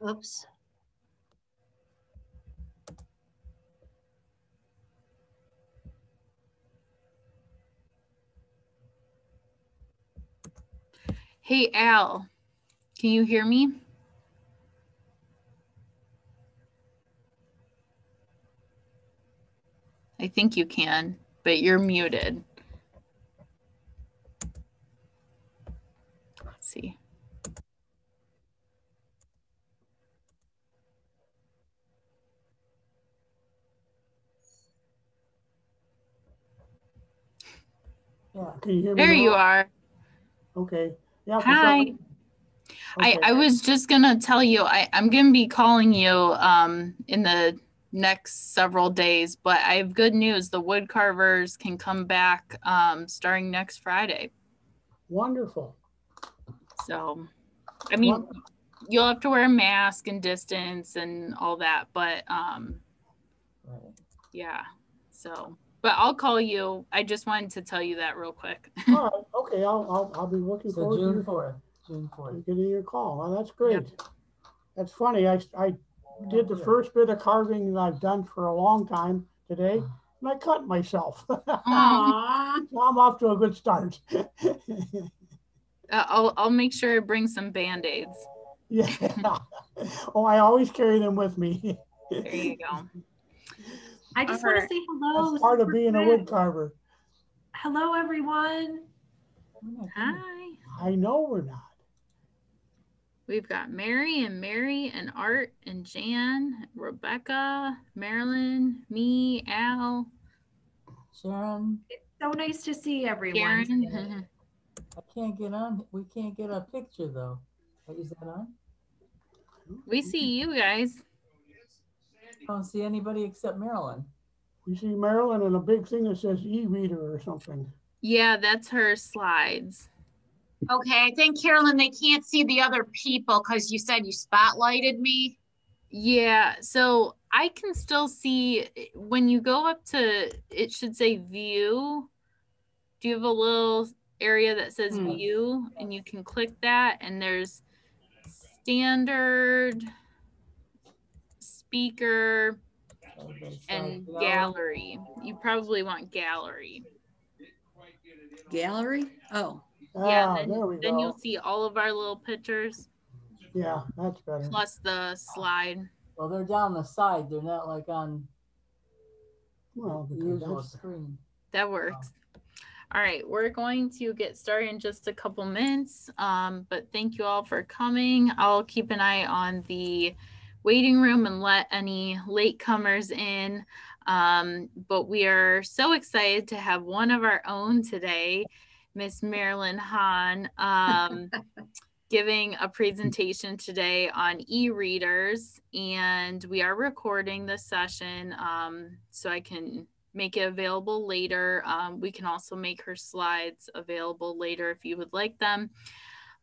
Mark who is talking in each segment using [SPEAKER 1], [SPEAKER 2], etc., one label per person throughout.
[SPEAKER 1] Oops.
[SPEAKER 2] Hey, Al, can you hear me? I think you can, but you're muted. Let's see.
[SPEAKER 3] Yeah, can you hear me
[SPEAKER 2] There
[SPEAKER 3] now?
[SPEAKER 2] you are.
[SPEAKER 3] Okay. Yeah.
[SPEAKER 2] Hi.
[SPEAKER 3] Okay.
[SPEAKER 2] I was just gonna tell you, I'm gonna be calling you in the next several days, but I have good news. The wood carvers can come back starting next Friday.
[SPEAKER 3] Wonderful.
[SPEAKER 2] So, I mean, you'll have to wear a mask and distance and all that, but yeah. So, but I'll call you. I just wanted to tell you that real quick.
[SPEAKER 3] All right. Okay. I'll be looking forward to
[SPEAKER 4] June 4th. June 4th.
[SPEAKER 3] Getting your call. Well, that's great.
[SPEAKER 2] Yep.
[SPEAKER 3] That's funny. I did the first bit of carving that I've done for a long time today, and I cut myself.
[SPEAKER 1] Aww.
[SPEAKER 3] So I'm off to a good start.
[SPEAKER 2] I'll make sure to bring some Band-Aids.
[SPEAKER 3] Yeah. Oh, I always carry them with me.
[SPEAKER 2] There you go.
[SPEAKER 5] I just want to say hello.
[SPEAKER 3] That's part of being a wood carver.
[SPEAKER 5] Hello, everyone.
[SPEAKER 2] Hi.
[SPEAKER 3] I know we're not.
[SPEAKER 2] We've got Mary and Art and Jan, Rebecca, Marilyn, me, Al,
[SPEAKER 4] Sharon.
[SPEAKER 5] It's so nice to see everyone.
[SPEAKER 2] Sharon.
[SPEAKER 4] I can't get on. We can't get a picture though. Is that on?
[SPEAKER 2] We see you guys.
[SPEAKER 4] I don't see anybody except Marilyn.
[SPEAKER 3] We see Marilyn and a big thing that says e-reader or something.
[SPEAKER 2] Yeah, that's her slides.
[SPEAKER 1] Okay, I think, Carolyn, they can't see the other people because you said you spotlighted me.
[SPEAKER 2] Yeah, so I can still see when you go up to, it should say view. Do you have a little area that says view? And you can click that, and there's standard, speaker, and gallery. You probably want gallery.
[SPEAKER 1] Gallery? Oh.
[SPEAKER 2] Yeah,
[SPEAKER 3] there we
[SPEAKER 2] then
[SPEAKER 3] go.
[SPEAKER 2] you'll see all of our little pictures.
[SPEAKER 3] Yeah, that's better.
[SPEAKER 2] Plus the slide.
[SPEAKER 4] Well, they're down the side. They're not like on
[SPEAKER 3] the
[SPEAKER 4] usual screen.
[SPEAKER 2] That works. All right, we're going to get started in just a couple minutes, but thank you all for coming. I'll keep an eye on the waiting room and let any latecomers in. But we are so excited to have one of our own today, Miss Marilyn Hahn, giving a presentation today on e-readers, and we are recording this session so I can make it available later. We can also make her slides available later if you would like them.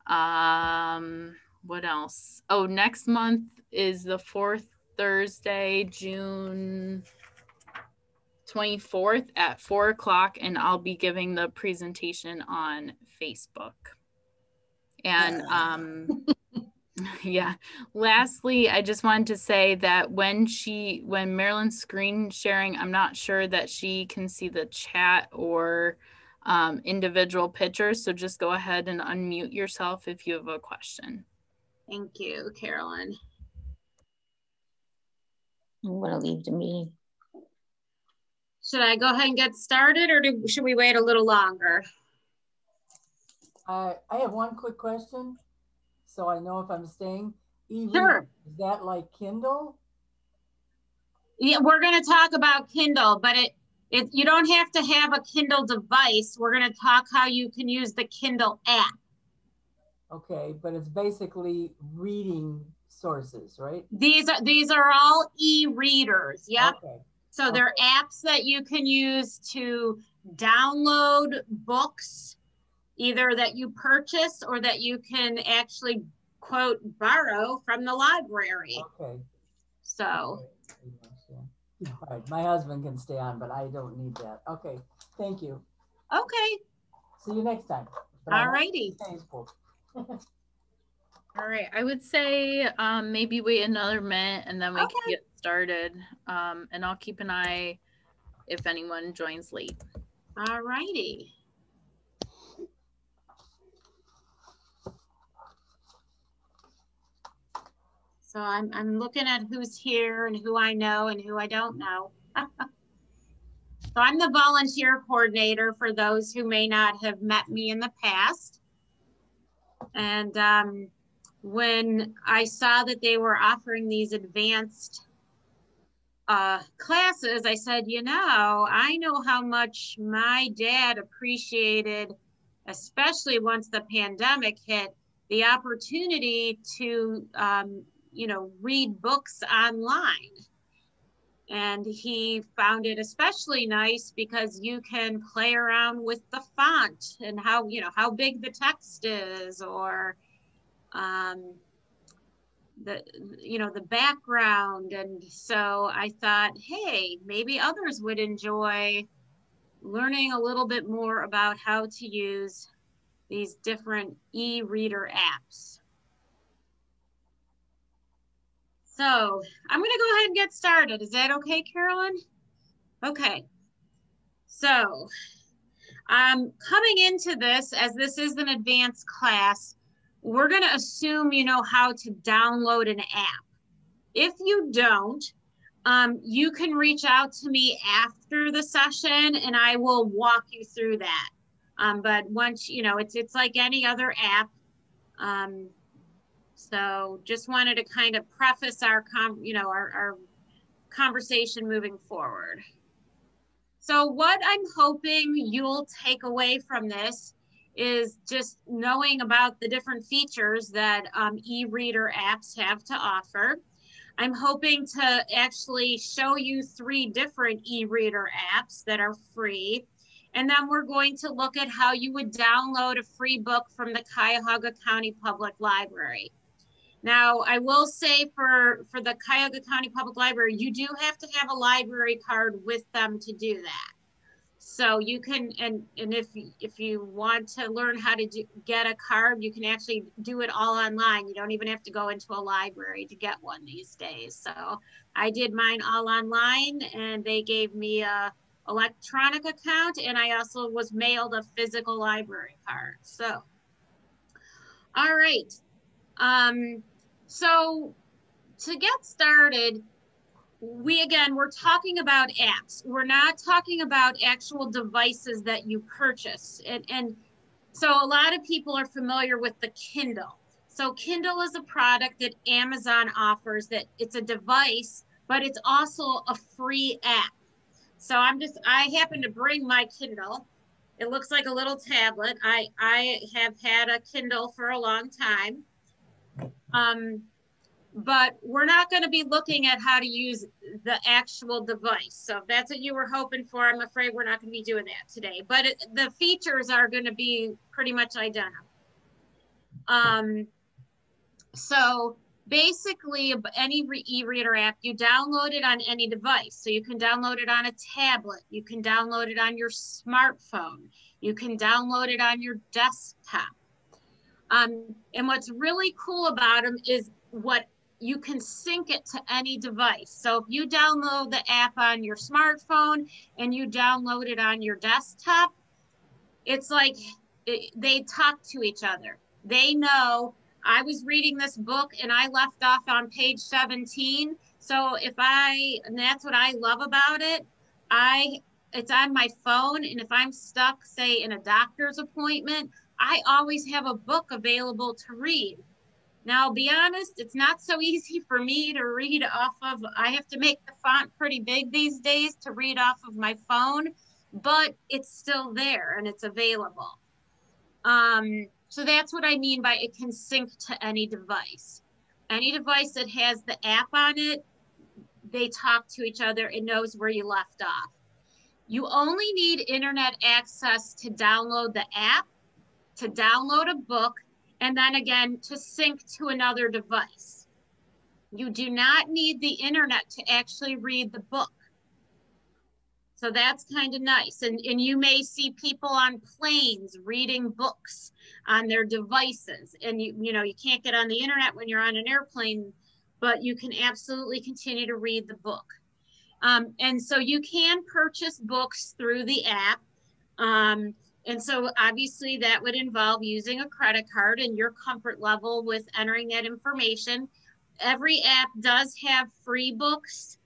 [SPEAKER 2] What else? Oh, next month is the fourth Thursday, June 24th at 4 o'clock, and I'll be giving the presentation on Facebook. And yeah, lastly, I just wanted to say that when Marilyn's screen sharing, I'm not sure that she can see the chat or individual pictures. So just go ahead and unmute yourself if you have a question.
[SPEAKER 1] Thank you, Carolyn.
[SPEAKER 6] I'm going to leave the meeting.
[SPEAKER 1] Should I go ahead and get started, or should we wait a little longer?
[SPEAKER 4] I have one quick question, so I know if I'm staying.
[SPEAKER 1] Sure.
[SPEAKER 4] Is that like Kindle?
[SPEAKER 1] Yeah, we're going to talk about Kindle, but you don't have to have a Kindle device. We're going to talk how you can use the Kindle app.
[SPEAKER 4] Okay, but it's basically reading sources, right?
[SPEAKER 1] These are all e-readers. Yep. Okay. So they're apps that you can use to download books, either that you purchase or that you can actually, quote, borrow from the library.
[SPEAKER 4] Okay.
[SPEAKER 1] So.
[SPEAKER 4] All right. My husband can stay on, but I don't need that. Okay. Thank you.
[SPEAKER 1] Okay.
[SPEAKER 4] See you next time.
[SPEAKER 1] All righty.
[SPEAKER 2] All right, I would say maybe wait another minute and then we can get started. And I'll keep an eye if anyone joins late.
[SPEAKER 1] All righty. So I'm looking at who's here and who I know and who I don't know. So I'm the volunteer coordinator for those who may not have met me in the past. And when I saw that they were offering these advanced classes, I said, you know, I know how much my dad appreciated, especially once the pandemic hit, the opportunity to, you know, read books online. And he found it especially nice because you can play around with the font and how, you know, how big the text is, or the, you know, the background. And so I thought, hey, maybe others would enjoy learning a little bit more about how to use these different e-reader apps. So I'm going to go ahead and get started. Is that okay, Carolyn? Okay. So coming into this, as this is an advanced class, we're going to assume you know how to download an app. If you don't, you can reach out to me after the session and I will walk you through that. But once, you know, it's like any other app. So just wanted to kind of preface our conversation moving forward. So what I'm hoping you'll take away from this is just knowing about the different features that e-reader apps have to offer. I'm hoping to actually show you 3 different e-reader apps that are free. And then we're going to look at how you would download a free book from the Cuyahoga County Public Library. Now, I will say for the Cuyahoga County Public Library, you do have to have a library card with them to do that. So you can, and if you want to learn how to get a card, you can actually do it all online. You don't even have to go into a library to get one these days. So I did mine all online and they gave me a electronic account, and I also was mailed a physical library card. So, all right. So to get started, we're talking about apps. We're not talking about actual devices that you purchase. And so a lot of people are familiar with the Kindle. So Kindle is a product that Amazon offers, that it's a device, but it's also a free app. So I happen to bring my Kindle. It looks like a little tablet. I have had a Kindle for a long time. But we're not going to be looking at how to use the actual device. So if that's what you were hoping for, I'm afraid we're not going to be doing that today. But the features are going to be pretty much identical. So basically, any e-reader app, you download it on any device. So you can download it on a tablet. You can download it on your smartphone. You can download it on your desktop. And what's really cool about them is you can sync it to any device. So if you download the app on your smartphone and you download it on your desktop, it's like they talk to each other. They know I was reading this book and I left off on page 17. So and that's what I love about it. It's on my phone, and if I'm stuck, say in a doctor's appointment, I always have a book available to read. Now, I'll be honest, it's not so easy for me to read off of, I have to make the font pretty big these days to read off of my phone, but it's still there and it's available. So that's what I mean by it can sync to any device. Any device that has the app on it, they talk to each other. It knows where you left off. You only need internet access to download the app, to download a book, and then again, to sync to another device. You do not need the internet to actually read the book. So that's kind of nice. And you may see people on planes reading books on their devices. And you know, you can't get on the internet when you're on an airplane, but you can absolutely continue to read the book. And so you can purchase books through the app. And so obviously that would involve using a credit card and your comfort level with entering that information. Every app does have free books.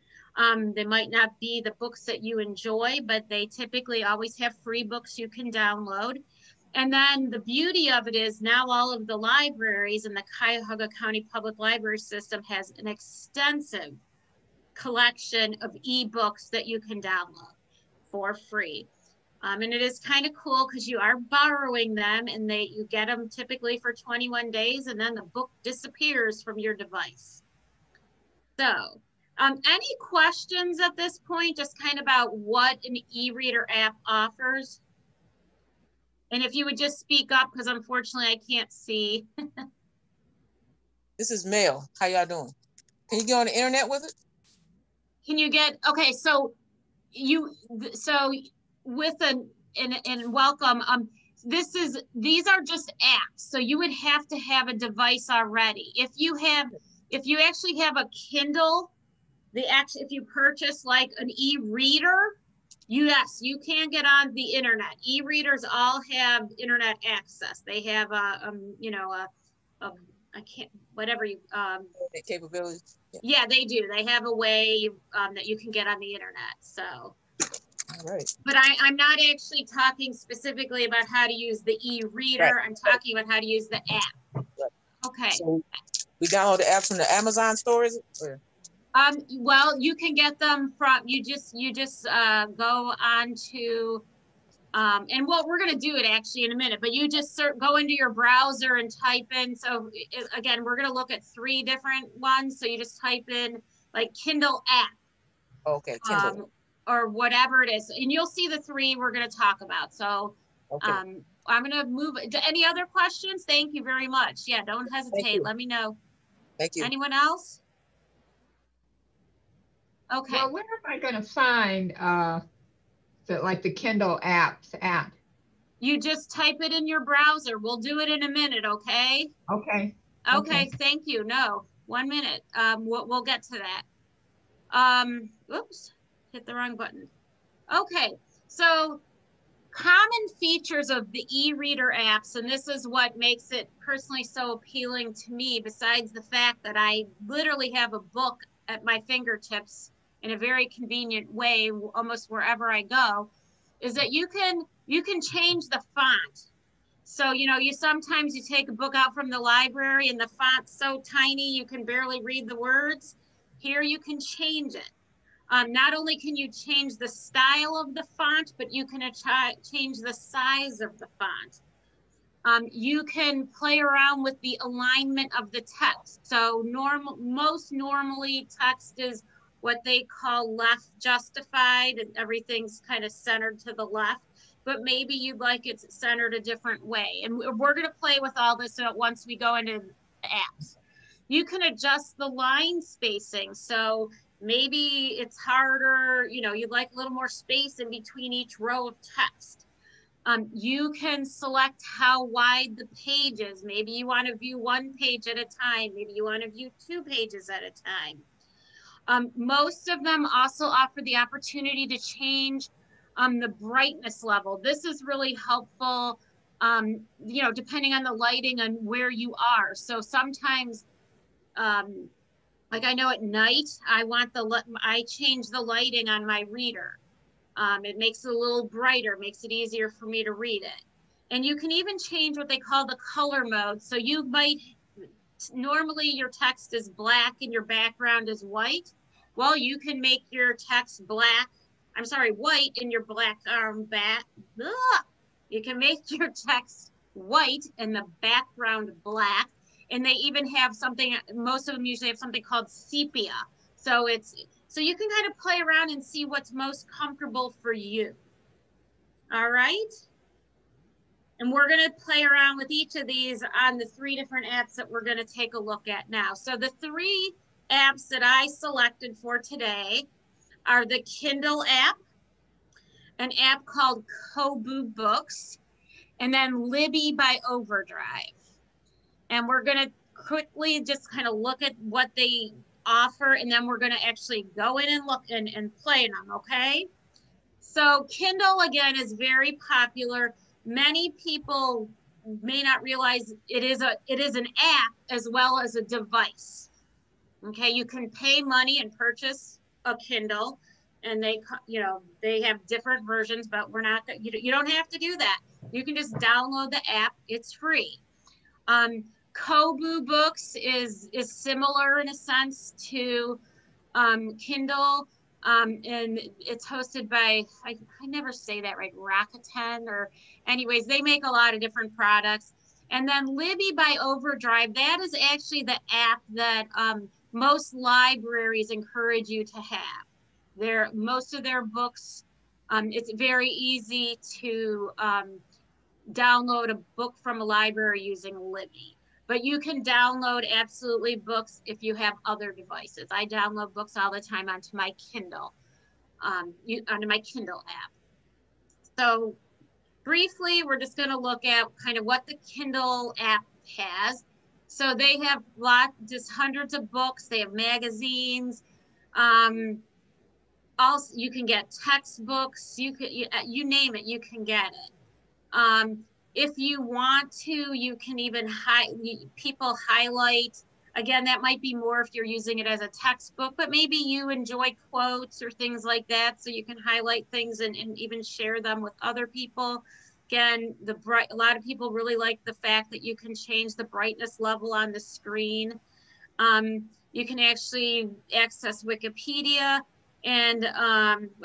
[SPEAKER 1] They might not be the books that you enjoy, but they typically always have free books you can download. And then the beauty of it is now all of the libraries in the Cuyahoga County Public Library System has an extensive collection of ebooks that you can download for free. And it is kind of cool because you are borrowing them and you get them typically for 21 days and then the book disappears from your device. So any questions at this point, just kind of about what an e-reader app offers? And if you would just speak up, because unfortunately I can't see.
[SPEAKER 7] This is Mel. How y'all doing? Can you get on the internet with it?
[SPEAKER 1] Can you get, okay, so with and welcome, these are just apps. So you would have to have a device already. If you actually have a Kindle, if you purchase like an e-reader, yes, you can get on the internet. E-readers all have internet access. They have
[SPEAKER 7] capabilities.
[SPEAKER 1] Yeah, they do. They have a way that you can get on the internet. So,
[SPEAKER 7] all right.
[SPEAKER 1] But I'm not actually talking specifically about how to use the e-reader. Right. I'm talking about how to use the app. Right. Okay. So
[SPEAKER 7] we download the apps from the Amazon stores? Or?
[SPEAKER 1] Well, you can get them from, you just go on to, and well, we're going to do it actually in a minute, but you just go into your browser and type in. So again, we're going to look at 3 different ones. So you just type in like Kindle app.
[SPEAKER 7] Okay, Kindle.
[SPEAKER 1] Or whatever it is. And you'll see the 3 we're going to talk about. So okay. I'm going to move. Any other questions? Thank you very much. Yeah, don't hesitate. Let me know.
[SPEAKER 7] Thank you.
[SPEAKER 1] Anyone else? Okay.
[SPEAKER 8] Well, where am I going to find the Kindle apps app?
[SPEAKER 1] You just type it in your browser. We'll do it in a minute, okay?
[SPEAKER 8] Okay.
[SPEAKER 1] Okay, thank you. No, 1 minute. We'll get to that. Oops, hit the wrong button. Okay, so common features of the e-reader apps, and this is what makes it personally so appealing to me, besides the fact that I literally have a book at my fingertips in a very convenient way, almost wherever I go, is that you can change the font. So, you sometimes you take a book out from the library and the font's so tiny you can barely read the words. Here you can change it. Not only can you change the style of the font, but you can change the size of the font. You can play around with the alignment of the text. So most normally text is what they call left justified, and everything's kind of centered to the left, but maybe you'd like it centered a different way. And we're going to play with all this once we go into the apps. You can adjust the line spacing. So maybe it's harder, you'd like a little more space in between each row of text. You can select how wide the page is. Maybe you want to view 1 page at a time. Maybe you want to view 2 pages at a time. Most of them also offer the opportunity to change the brightness level. This is really helpful, depending on the lighting and where you are. So sometimes, like I know at night, I change the lighting on my reader. It makes it a little brighter, makes it easier for me to read it. And you can even change what they call the color mode. So you might, normally your text is black and your background is white. Well, you can make your text white and your you can make your text white and the background black. And they even have something, most of them usually have something called sepia. So you can kind of play around and see what's most comfortable for you. All right. And we're going to play around with each of these on the 3 different apps that we're going to take a look at now. So the 3 apps that I selected for today are the Kindle app, an app called Kobo Books, and then Libby by Overdrive. And we're going to quickly just kind of look at what they offer, and then we're going to actually go in and look and play them, okay? So Kindle, again, is very popular. Many people may not realize it is an app as well as a device. Okay, you can pay money and purchase a Kindle, and they have different versions, but we're not, you don't have to do that. You can just download the app. It's free. Kobo Books is similar in a sense to Kindle, and it's hosted by, I never say that right, Rakuten, or anyways, they make a lot of different products. And then Libby by Overdrive, that is actually the app that most libraries encourage you to have. Most of their books, it's very easy to download a book from a library using Libby. But you can download absolutely books if you have other devices. I download books all the time onto my Kindle, onto my Kindle app. So briefly, we're just going to look at kind of what the Kindle app has. So they have just hundreds of books. They have magazines. Also, you can get textbooks. You name it, you can get it. If you want to, you can even people highlight. Again, that might be more if you're using it as a textbook, but maybe you enjoy quotes or things like that, so you can highlight things and even share them with other people. Again, a lot of people really like the fact that you can change the brightness level on the screen. You can actually access Wikipedia and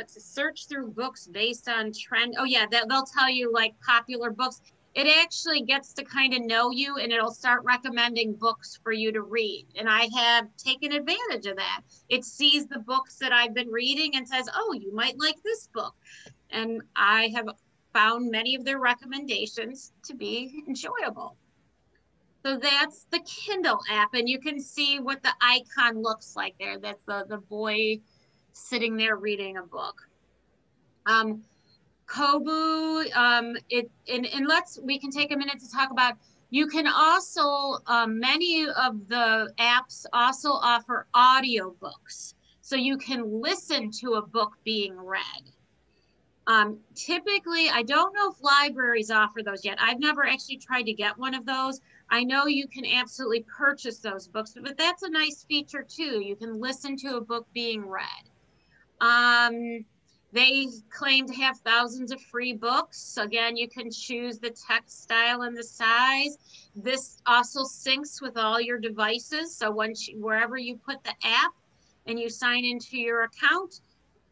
[SPEAKER 1] search through books based on trend. Oh yeah, they'll tell you like popular books. It actually gets to kind of know you, and it'll start recommending books for you to read. And I have taken advantage of that. It sees the books that I've been reading and says, oh, you might like this book. And I have found many of their recommendations to be enjoyable. So that's the Kindle app, and you can see what the icon looks like there. That's the boy sitting there reading a book. Kobo, we can take a minute to talk about, you can also, many of the apps also offer audiobooks. So you can listen to a book being read. Typically, I don't know if libraries offer those yet. I've never actually tried to get one of those. I know you can absolutely purchase those books, but that's a nice feature too. You can listen to a book being read. They claim to have thousands of free books. Again, you can choose the text style and the size. This also syncs with all your devices. So wherever you put the app and you sign into your account,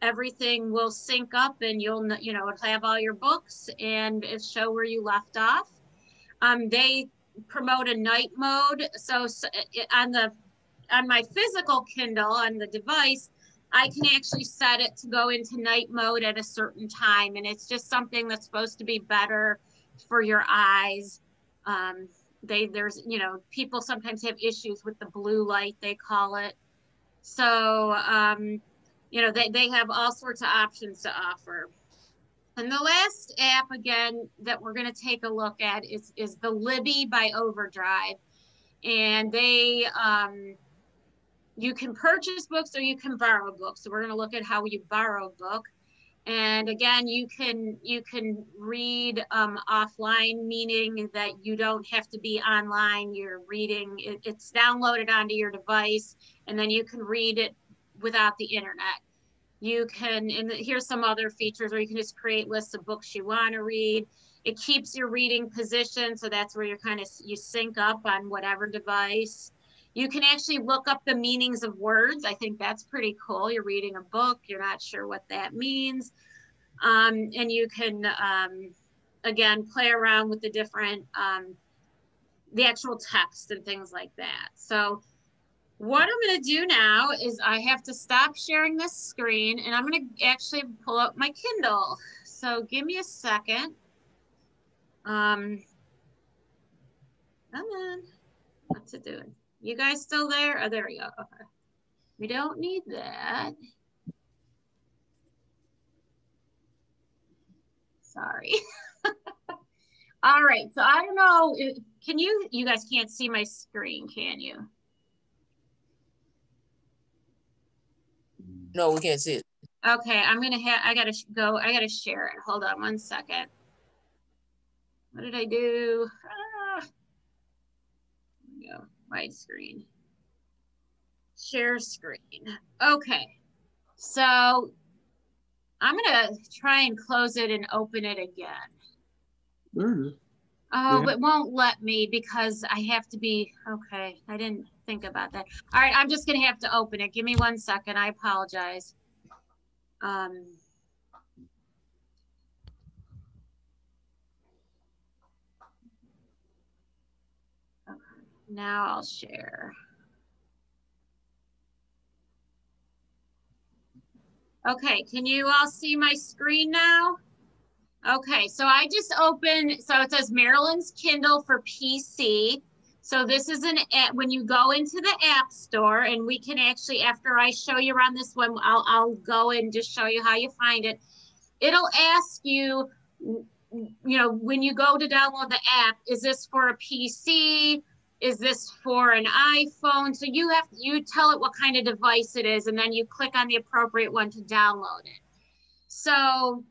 [SPEAKER 1] everything will sync up, and it'll have all your books and it'll show where you left off. They promote a night mode. So on my physical Kindle on the device, I can actually set it to go into night mode at a certain time, and it's just something that's supposed to be better for your eyes. People sometimes have issues with the blue light, they call it. So they have all sorts of options to offer. And the last app, again, that we're going to take a look at is the Libby by Overdrive. And you can purchase books or you can borrow books. So we're going to look at how you borrow a book. And again, you can read offline, meaning that you don't have to be online. You're reading, it's downloaded onto your device, and then you can read it without the internet. You can, and here's some other features where you can just create lists of books you want to read. It keeps your reading position, so that's where you sync up on whatever device. You can actually look up the meanings of words. I think that's pretty cool. You're reading a book, you're not sure what that means. And you can, again, play around with the different, the actual text and things like that. So what I'm going to do now is I have to stop sharing this screen, and I'm going to actually pull up my Kindle. So give me a second. Come on. What's it doing? You guys still there? Oh, there we go. Okay. We don't need that. Sorry. All right, so I don't know, can you guys can't see my screen, can you?
[SPEAKER 7] No, we can't see it.
[SPEAKER 1] Okay, I gotta share it. Hold on one second. What did I do? There we go, my screen. Share screen. Okay, so I'm gonna try and close it and open it again. Oh, but it won't let me because I have to be, okay, I didn't think about that. All right, I'm just gonna have to open it. Give me 1 second, I apologize. Okay, now I'll share. Okay, can you all see my screen now? Okay, so I just opened, so it says Maryland's Kindle for PC. So this is an app, when you go into the App Store, and we can actually, after I show you around this one, I'll go and just show you how you find it. It'll ask you, you know, when you go to download the app, is this for a PC? Is this for an iPhone? So you tell it what kind of device it is, and then you click on the appropriate one to download it. So,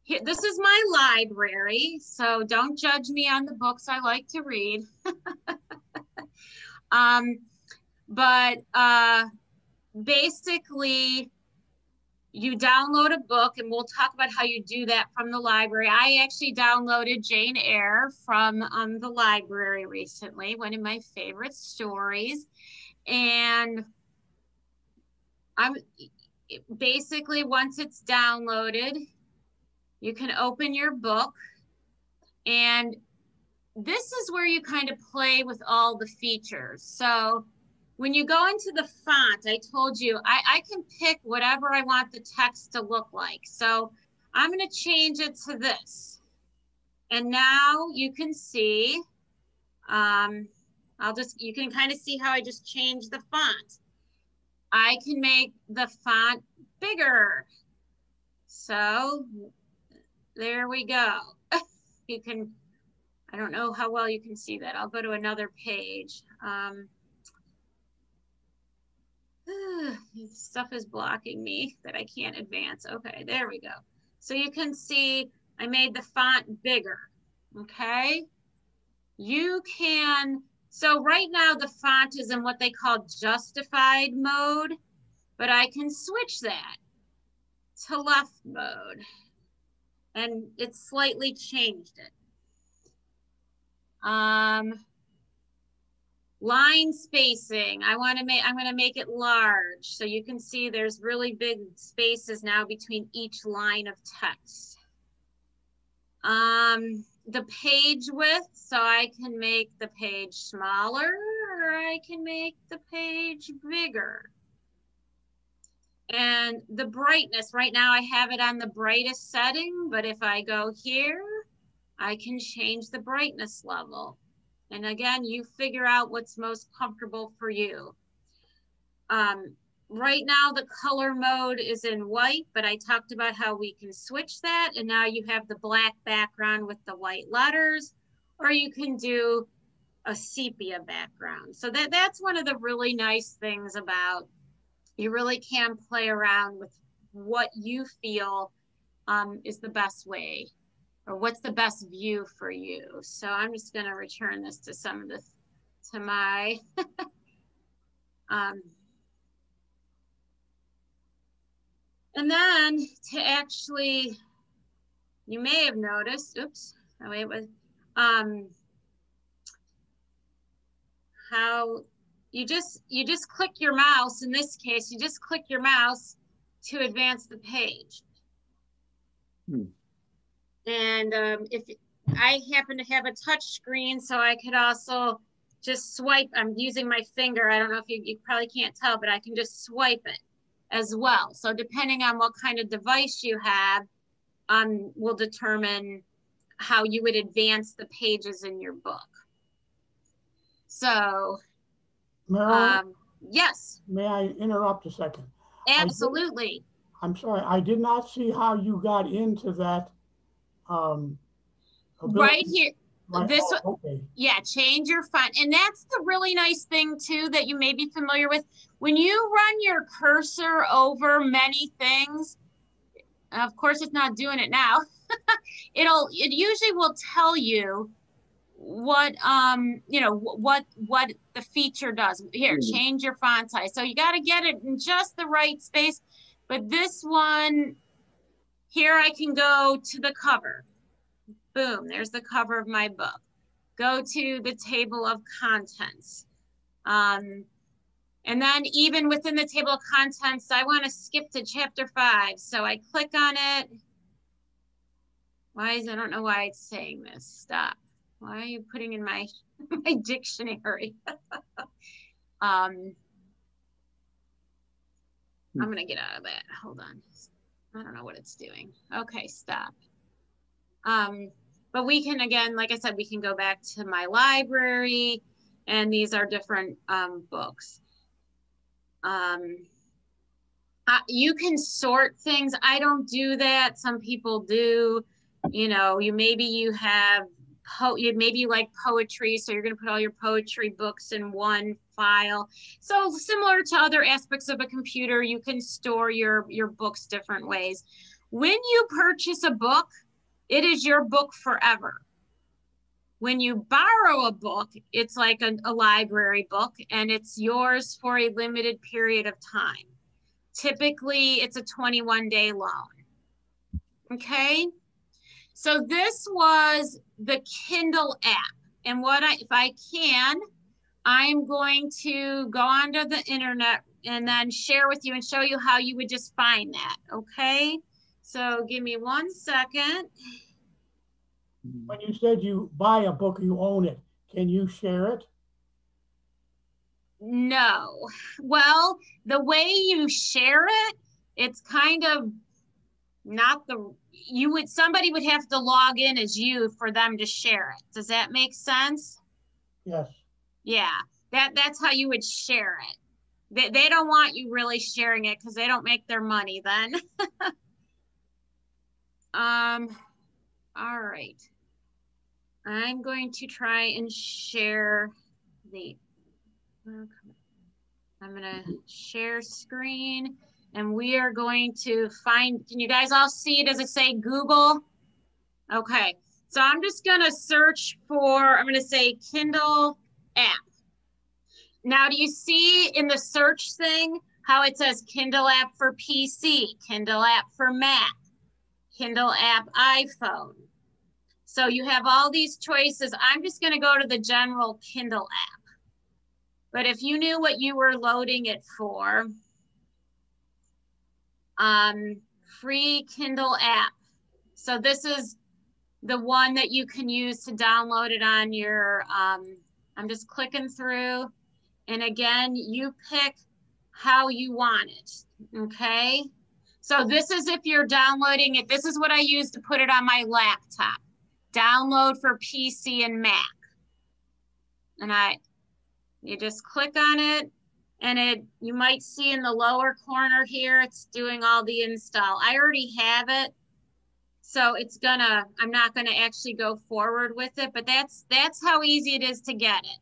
[SPEAKER 1] this is my library, so don't judge me on the books I like to read. Basically, you download a book, and we'll talk about how you do that from the library. I actually downloaded Jane Eyre from the library recently, one of my favorite stories. And basically, once it's downloaded, you can open your book, and this is where you kind of play with all the features. So when you go into the font, I told you, I can pick whatever I want the text to look like. So I'm going to change it to this. And now you can see, you can kind of see how I just changed the font. I can make the font bigger. So there we go. You can, I don't know how well you can see that. I'll go to another page. Stuff is blocking me that I can't advance. Okay, there we go. So you can see I made the font bigger, okay? You can, so right now the font is in what they call justified mode, but I can switch that to left mode, and it's slightly changed it. Line spacing, I'm gonna make it large. So you can see there's really big spaces now between each line of text. The page width, so I can make the page smaller, or I can make the page bigger. And the brightness, right now I have it on the brightest setting, but if I go here, I can change the brightness level. And again, you figure out what's most comfortable for you. Right now, the color mode is in white, but I talked about how we can switch that. And now you have the black background with the white letters, or you can do a sepia background. So that's one of the really nice things about, you really can play around with what you feel is the best way, or what's the best view for you. So I'm just going to return this to some of the, to my, and then to actually, you may have noticed, oops, oh, wait, was, how you just click your mouse. In this case, you just click your mouse to advance the page. And if I happen to have a touch screen, so I could also just swipe. I'm using my finger. I don't know if you probably can't tell, but I can just swipe it as well. So depending on what kind of device you have, will determine how you would advance the pages in your book. So,
[SPEAKER 3] Marilyn,
[SPEAKER 1] yes.
[SPEAKER 3] may I interrupt a second?
[SPEAKER 1] Absolutely.
[SPEAKER 3] I'm sorry, I did not see how you got into that.
[SPEAKER 1] Right here. This,
[SPEAKER 3] okay.
[SPEAKER 1] yeah, change your font. And that's the really nice thing too that you may be familiar with. When you run your cursor over many things, of course it's not doing it now. It usually will tell you what you know what the feature does. Here, change your font size. So you got to get it in just the right space. But this one here, I can go to the cover. Boom, there's the cover of my book. Go to the table of contents. And then even within the table of contents, I want to skip to chapter 5. So I click on it. I don't know why it's saying this. Stop. Why are you putting in my dictionary? I'm going to get out of that. Hold on. I don't know what it's doing. Okay, stop. But we can, again, like I said, we can go back to my library, and these are different books. You can sort things. I don't do that. Some people do. You know, maybe you like poetry, so you're going to put all your poetry books in one file. So similar to other aspects of a computer, you can store your books different ways. When you purchase a book, it is your book forever. When you borrow a book, it's like a library book, and it's yours for a limited period of time. Typically, it's a 21-day loan. Okay? So this was the Kindle app. And if I can, I'm going to go onto the internet and then share with you and show you how you would just find that. Okay? So give me 1 second.
[SPEAKER 3] When you said you buy a book, you own it. Can you share it?
[SPEAKER 1] No. Well, the way you share it, it's kind of not somebody would have to log in as you for them to share it. Does that make sense?
[SPEAKER 3] Yes.
[SPEAKER 1] Yeah, that's how you would share it. They don't want you really sharing it because they don't make their money then. All right. I'm going to try and share I'm going to share screen, and we are going to can you guys all see it? Does it say Google? Okay. So I'm just going to search I'm going to say Kindle app. Now, do you see in the search thing how it says Kindle app for PC, Kindle app for Mac, Kindle app iPhone? So you have all these choices. I'm just going to go to the general Kindle app. But if you knew what you were loading it for, free Kindle app. So this is the one that you can use to download it on your, I'm just clicking through. And again, you pick how you want it, okay? So this is if you're downloading it. This is what I use to put it on my laptop. Download for PC and Mac. And you just click on it, and you might see in the lower corner here, it's doing all the install. I already have it, so I'm not gonna actually go forward with it, but that's how easy it is to get it.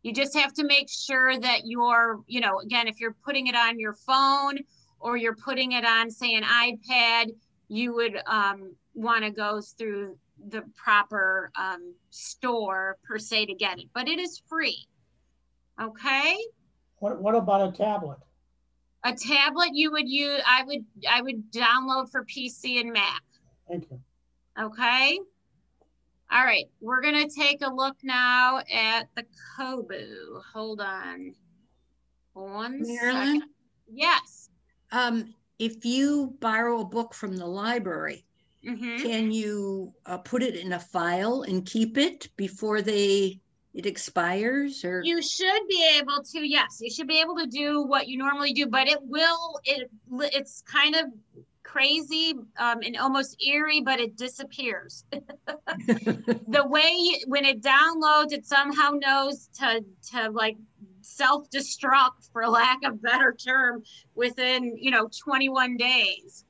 [SPEAKER 1] You just have to make sure that again, if you're putting it on your phone or you're putting it on, say, an iPad, you would want to go through the proper store per se to get it, but it is free. Okay.
[SPEAKER 3] What about a tablet?
[SPEAKER 1] A tablet you would use, I would download for PC and Mac.
[SPEAKER 3] Thank you.
[SPEAKER 1] Okay. All right, we're gonna take a look now at the Kobo. Hold on. One second. Yes.
[SPEAKER 9] If you borrow a book from the library, can you put it in a file and keep it before it expires? Or
[SPEAKER 1] you should be able to. Yes, you should be able to do what you normally do, but it's kind of crazy and almost eerie, but it disappears. The way when it downloads, it somehow knows to like self-destruct, for lack of a better term, within, 21 days.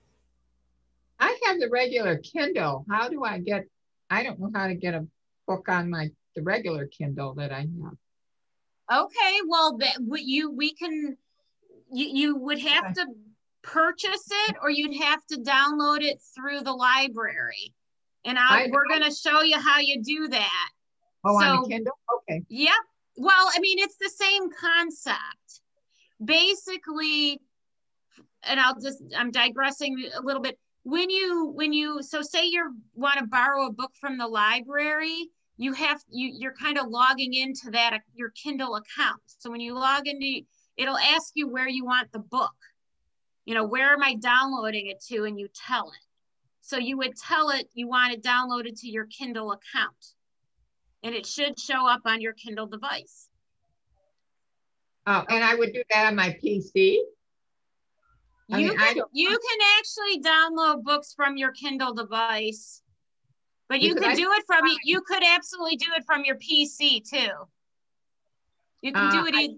[SPEAKER 8] I have the regular Kindle. How do I get, I don't know how to get a book on the regular Kindle that I have.
[SPEAKER 1] Okay, well, you would have to purchase it, or you'd have to download it through the library. And we're going to show you how you do that.
[SPEAKER 8] Oh, on the Kindle? Okay.
[SPEAKER 1] Yep. Well, I mean, it's the same concept. Basically, and I'm digressing a little bit. So say you want to borrow a book from the library, you're kind of logging into your Kindle account. So when you log into, it'll ask you where you want the book. Where am I downloading it to? And you tell it. So you would tell it you want it downloaded to your Kindle account. And it should show up on your Kindle device.
[SPEAKER 8] Oh, and I would do that on my PC?
[SPEAKER 1] You can actually download books from your Kindle device, but you could absolutely do it from your PC too. You can do it.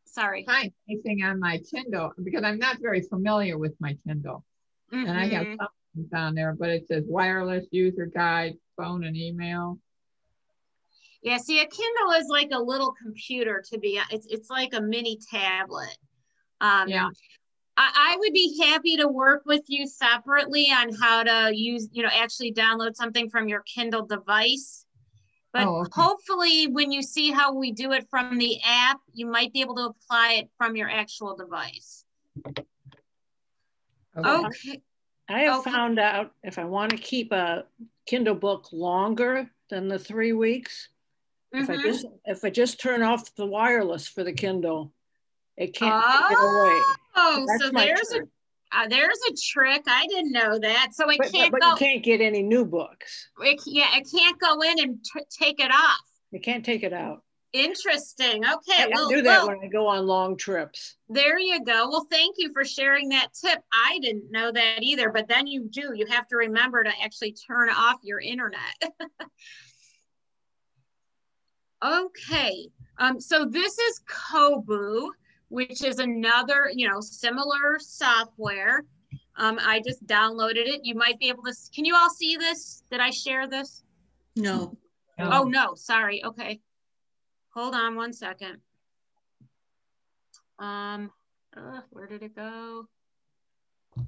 [SPEAKER 1] Sorry.
[SPEAKER 8] Find anything on my Kindle because I'm not very familiar with my Kindle, and I have something on there, but it says wireless user guide, phone and email.
[SPEAKER 1] Yeah, see, a Kindle is like a little computer. It's like a mini tablet. Yeah. I would be happy to work with you separately on how to use, actually download something from your Kindle device. But hopefully when you see how we do it from the app, you might be able to apply it from your actual device. Okay.
[SPEAKER 10] I have found out if I want to keep a Kindle book longer than the 3 weeks, if I just turn off the wireless for the Kindle, it can't take it away.
[SPEAKER 1] Oh, so there's a trick. I didn't know that. So
[SPEAKER 10] but you can't get any new books.
[SPEAKER 1] It can't go in and take it off.
[SPEAKER 10] You can't take it out.
[SPEAKER 1] Interesting. Okay.
[SPEAKER 10] I do that when I go on long trips.
[SPEAKER 1] There you go. Well, thank you for sharing that tip. I didn't know that either, but then you have to remember to actually turn off your internet. Okay. So this is Kobo, which is another, similar software. I just downloaded it. You might be able to, can you all see this? Did I share this?
[SPEAKER 9] No.
[SPEAKER 1] Oh, no, sorry. Okay. Hold on one second. Where did it go? I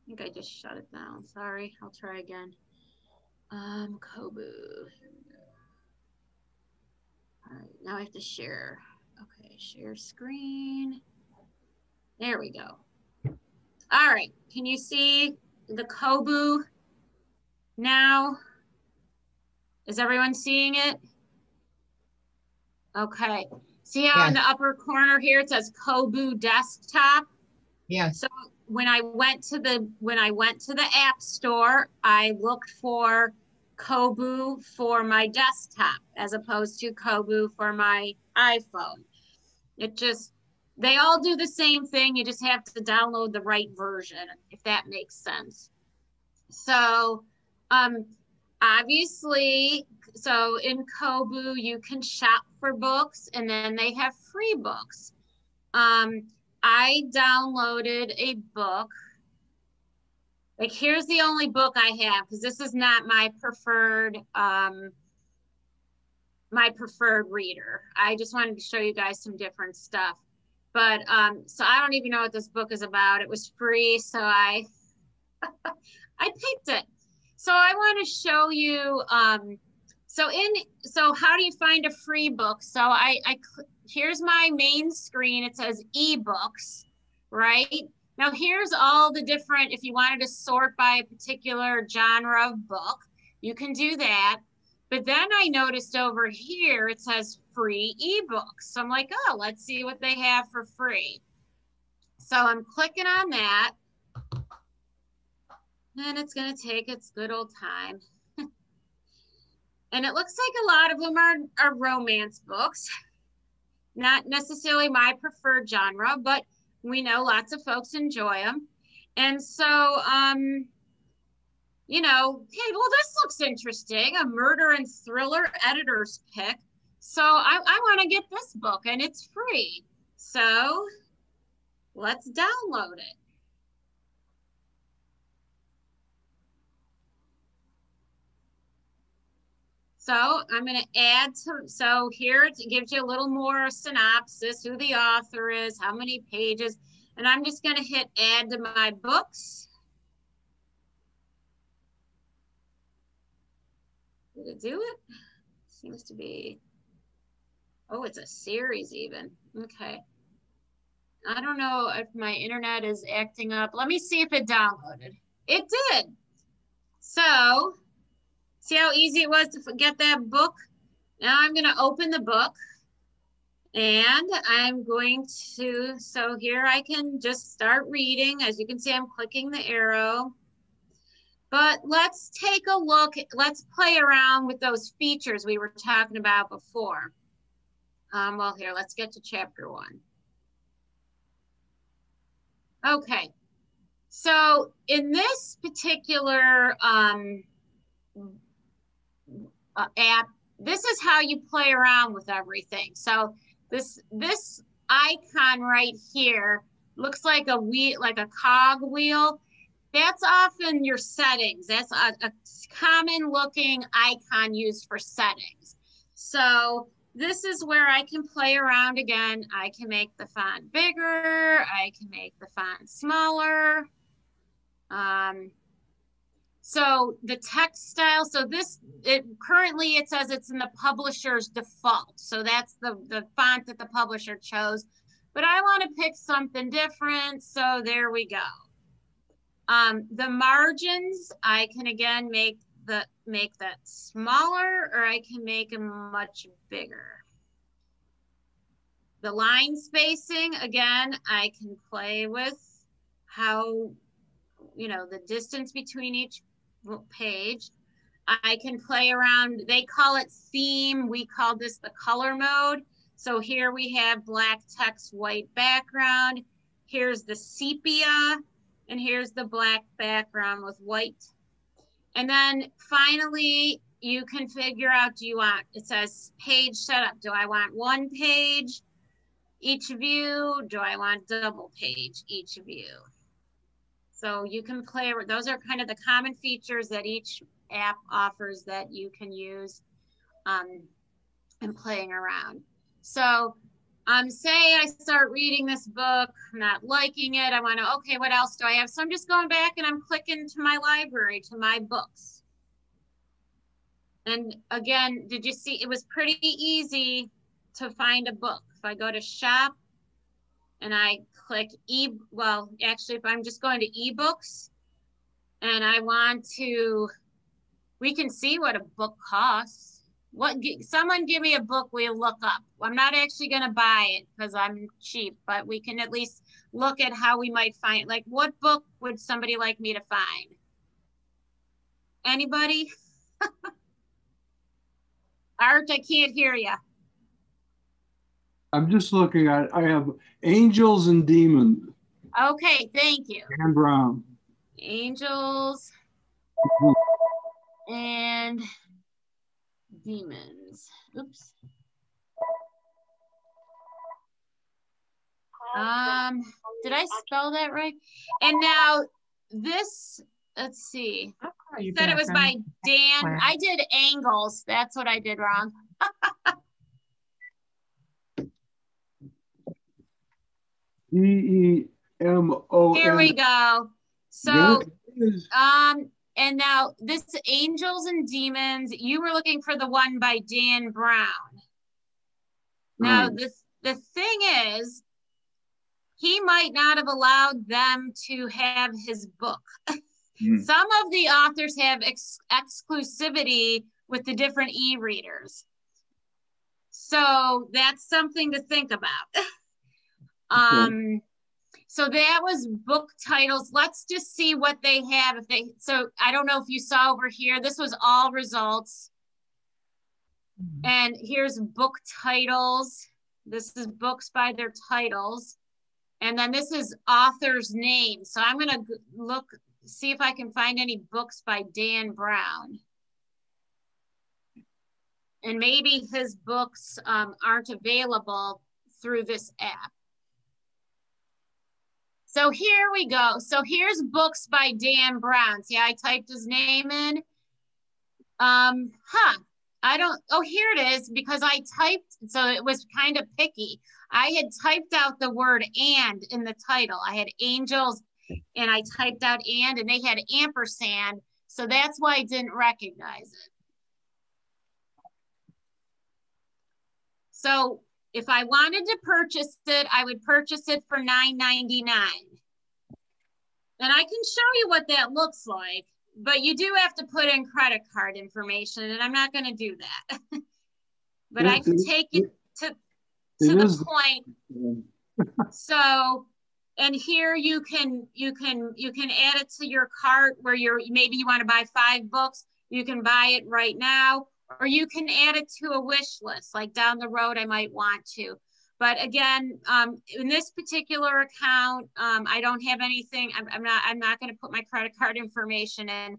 [SPEAKER 1] think I just shut it down. Sorry, I'll try again. Kobo. All right, now I have to share. Okay, share screen. There we go. All right, can you see the Kobo now? Is everyone seeing it? Okay. See how in the upper corner here it says Kobo desktop?
[SPEAKER 8] Yeah.
[SPEAKER 1] So when I went to the App Store, I looked for Kobo for my desktop as opposed to Kobo for my iPhone. They all do the same thing. You just have to download the right version, if that makes sense. So obviously, so in Kobo, you can shop for books and then they have free books. I downloaded a book. Like, here's the only book I have, because this is not my preferred reader. I just wanted to show you guys some different stuff. But so I don't even know what this book is about. It was free, so I picked it. So I want to show you. So how do you find a free book? So here's my main screen. It says ebooks, right? Now here's all the different, if you wanted to sort by a particular genre of book, you can do that. But then I noticed over here, it says free ebooks. So I'm like, oh, let's see what they have for free. So I'm clicking on that. And it's gonna take its good old time. And it looks like a lot of them are romance books. Not necessarily my preferred genre, but we know lots of folks enjoy them. And so, you know, hey, well, this looks interesting. A murder and thriller editor's pick. So I want to get this book and it's free. So let's download it. So I'm going to add to, so here it gives you a little more synopsis, who the author is, how many pages, and I'm just going to hit add to my books. Did it do it? Seems to be, oh, it's a series even. Okay. I don't know if my internet is acting up. Let me see if it downloaded. It did. So, see how easy it was to get that book? Now I'm going to open the book and I'm going to, so here I can just start reading. As you can see, I'm clicking the arrow. But let's take a look, let's play around with those features we were talking about before. Well, here, let's get to chapter 1. Okay, so in this particular app, this is how you play around with everything. So this icon right here looks like a wheel, like a cog wheel. That's often your settings. That's a common looking icon used for settings. So this is where I can play around again. I can make the font bigger. I can make the font smaller. So the text style, so this, currently it says it's in the publisher's default. So that's the font that the publisher chose. But I want to pick something different. So there we go. The margins, I can again make that smaller, or I can make them much bigger. The line spacing, again, I can play with how, you know, the distance between each page. I can play around, they call it theme. We call this the color mode. So here we have black text, white background. Here's the sepia, and here's the black background with white. And then finally, you can figure out, do you want, it says page setup. Do I want one page each view? Do I want double page each view? So you can play, those are kind of the common features that each app offers that you can use in playing around. So say I start reading this book, I'm not liking it, I want to, okay, what else do I have? So I'm just going back and I'm clicking to my library, to my books. And again, did you see, it was pretty easy to find a book. If I go to shop and I click well, actually, if I'm just going to ebooks and I want to, we can see what a book costs. Someone give me a book we'll look up. I'm not actually going to buy it because I'm cheap, but we can at least look at how we might find, like, what book would somebody like me to find? Anybody? Art, I can't hear you.
[SPEAKER 11] I'm just looking at, I have Angels and Demons.
[SPEAKER 1] Okay, thank you.
[SPEAKER 11] Dan Brown.
[SPEAKER 1] Angels and Demons. Oops. Did I spell that right? And now this, let's see. You said it was by Dan. I did Angles. That's what I did wrong.
[SPEAKER 11] D-E-M-O-N.
[SPEAKER 1] Here we go. So, and now this Angels and Demons, you were looking for the one by Dan Brown. Now, the thing is, he might not have allowed them to have his book. Some of the authors have exclusivity with the different e-readers. So that's something to think about. So that was book titles. Let's just see what they have. So I don't know if you saw over here, this was all results. And here's book titles. This is books by their titles. And then this is author's name. So I'm gonna see if I can find any books by Dan Brown. and maybe his books aren't available through this app. So here we go. So here's books by Dan Brown. See, I typed his name in. I don't, oh, here it is, because I typed, so it was kind of picky. I had typed out the word "and" in the title. I had angels and I typed out "and" they had ampersand. So that's why I didn't recognize it. So if I wanted to purchase it, I would purchase it for $9.99. And I can show you what that looks like, but you do have to put in credit card information, and I'm not going to do that. But I can take it to the point. So, and here you can add it to your cart where maybe you want to buy 5 books. You can buy it right now, or you can add it to a wish list. Like down the road, I might want to. But again, in this particular account, I don't have anything. I'm not going to put my credit card information in.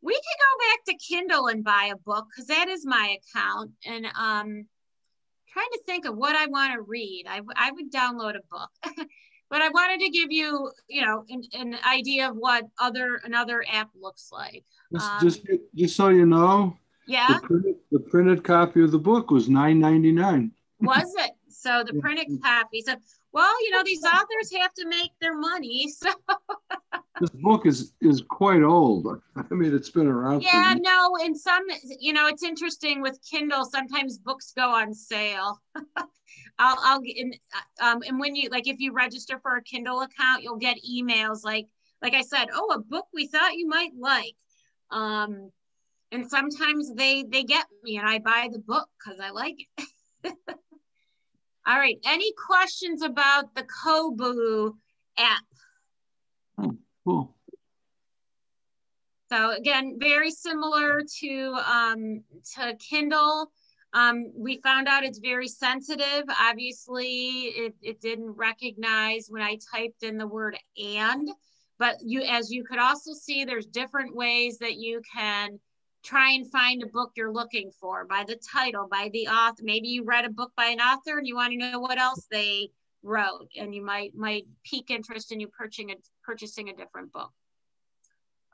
[SPEAKER 1] We could go back to Kindle and buy a book, because that is my account. And trying to think of what I want to read. I would download a book. But I wanted to give you, an idea of what another app looks like.
[SPEAKER 11] Just so you know,
[SPEAKER 1] yeah,
[SPEAKER 11] the printed copy of the book was $9.99.
[SPEAKER 1] Was it? So the printed copy. So, well, these authors have to make their money. So
[SPEAKER 11] this book is quite old. I mean, it's been around.
[SPEAKER 1] Yeah, no, and some, it's interesting with Kindle. Sometimes books go on sale. And when you if you register for a Kindle account, you'll get emails like I said, oh, a book we thought you might like. And sometimes they get me, and I buy the book because I like it. All right. Any questions about the Kobo app?
[SPEAKER 11] Oh, cool.
[SPEAKER 1] So again, very similar to Kindle. We found out it's very sensitive. Obviously, it didn't recognize when I typed in the word "and," but as you could also see, there's different ways that you can try and find a book you're looking for by the title, by the author. Maybe you read a book by an author and you want to know what else they wrote, and you might pique interest in you purchasing a different book.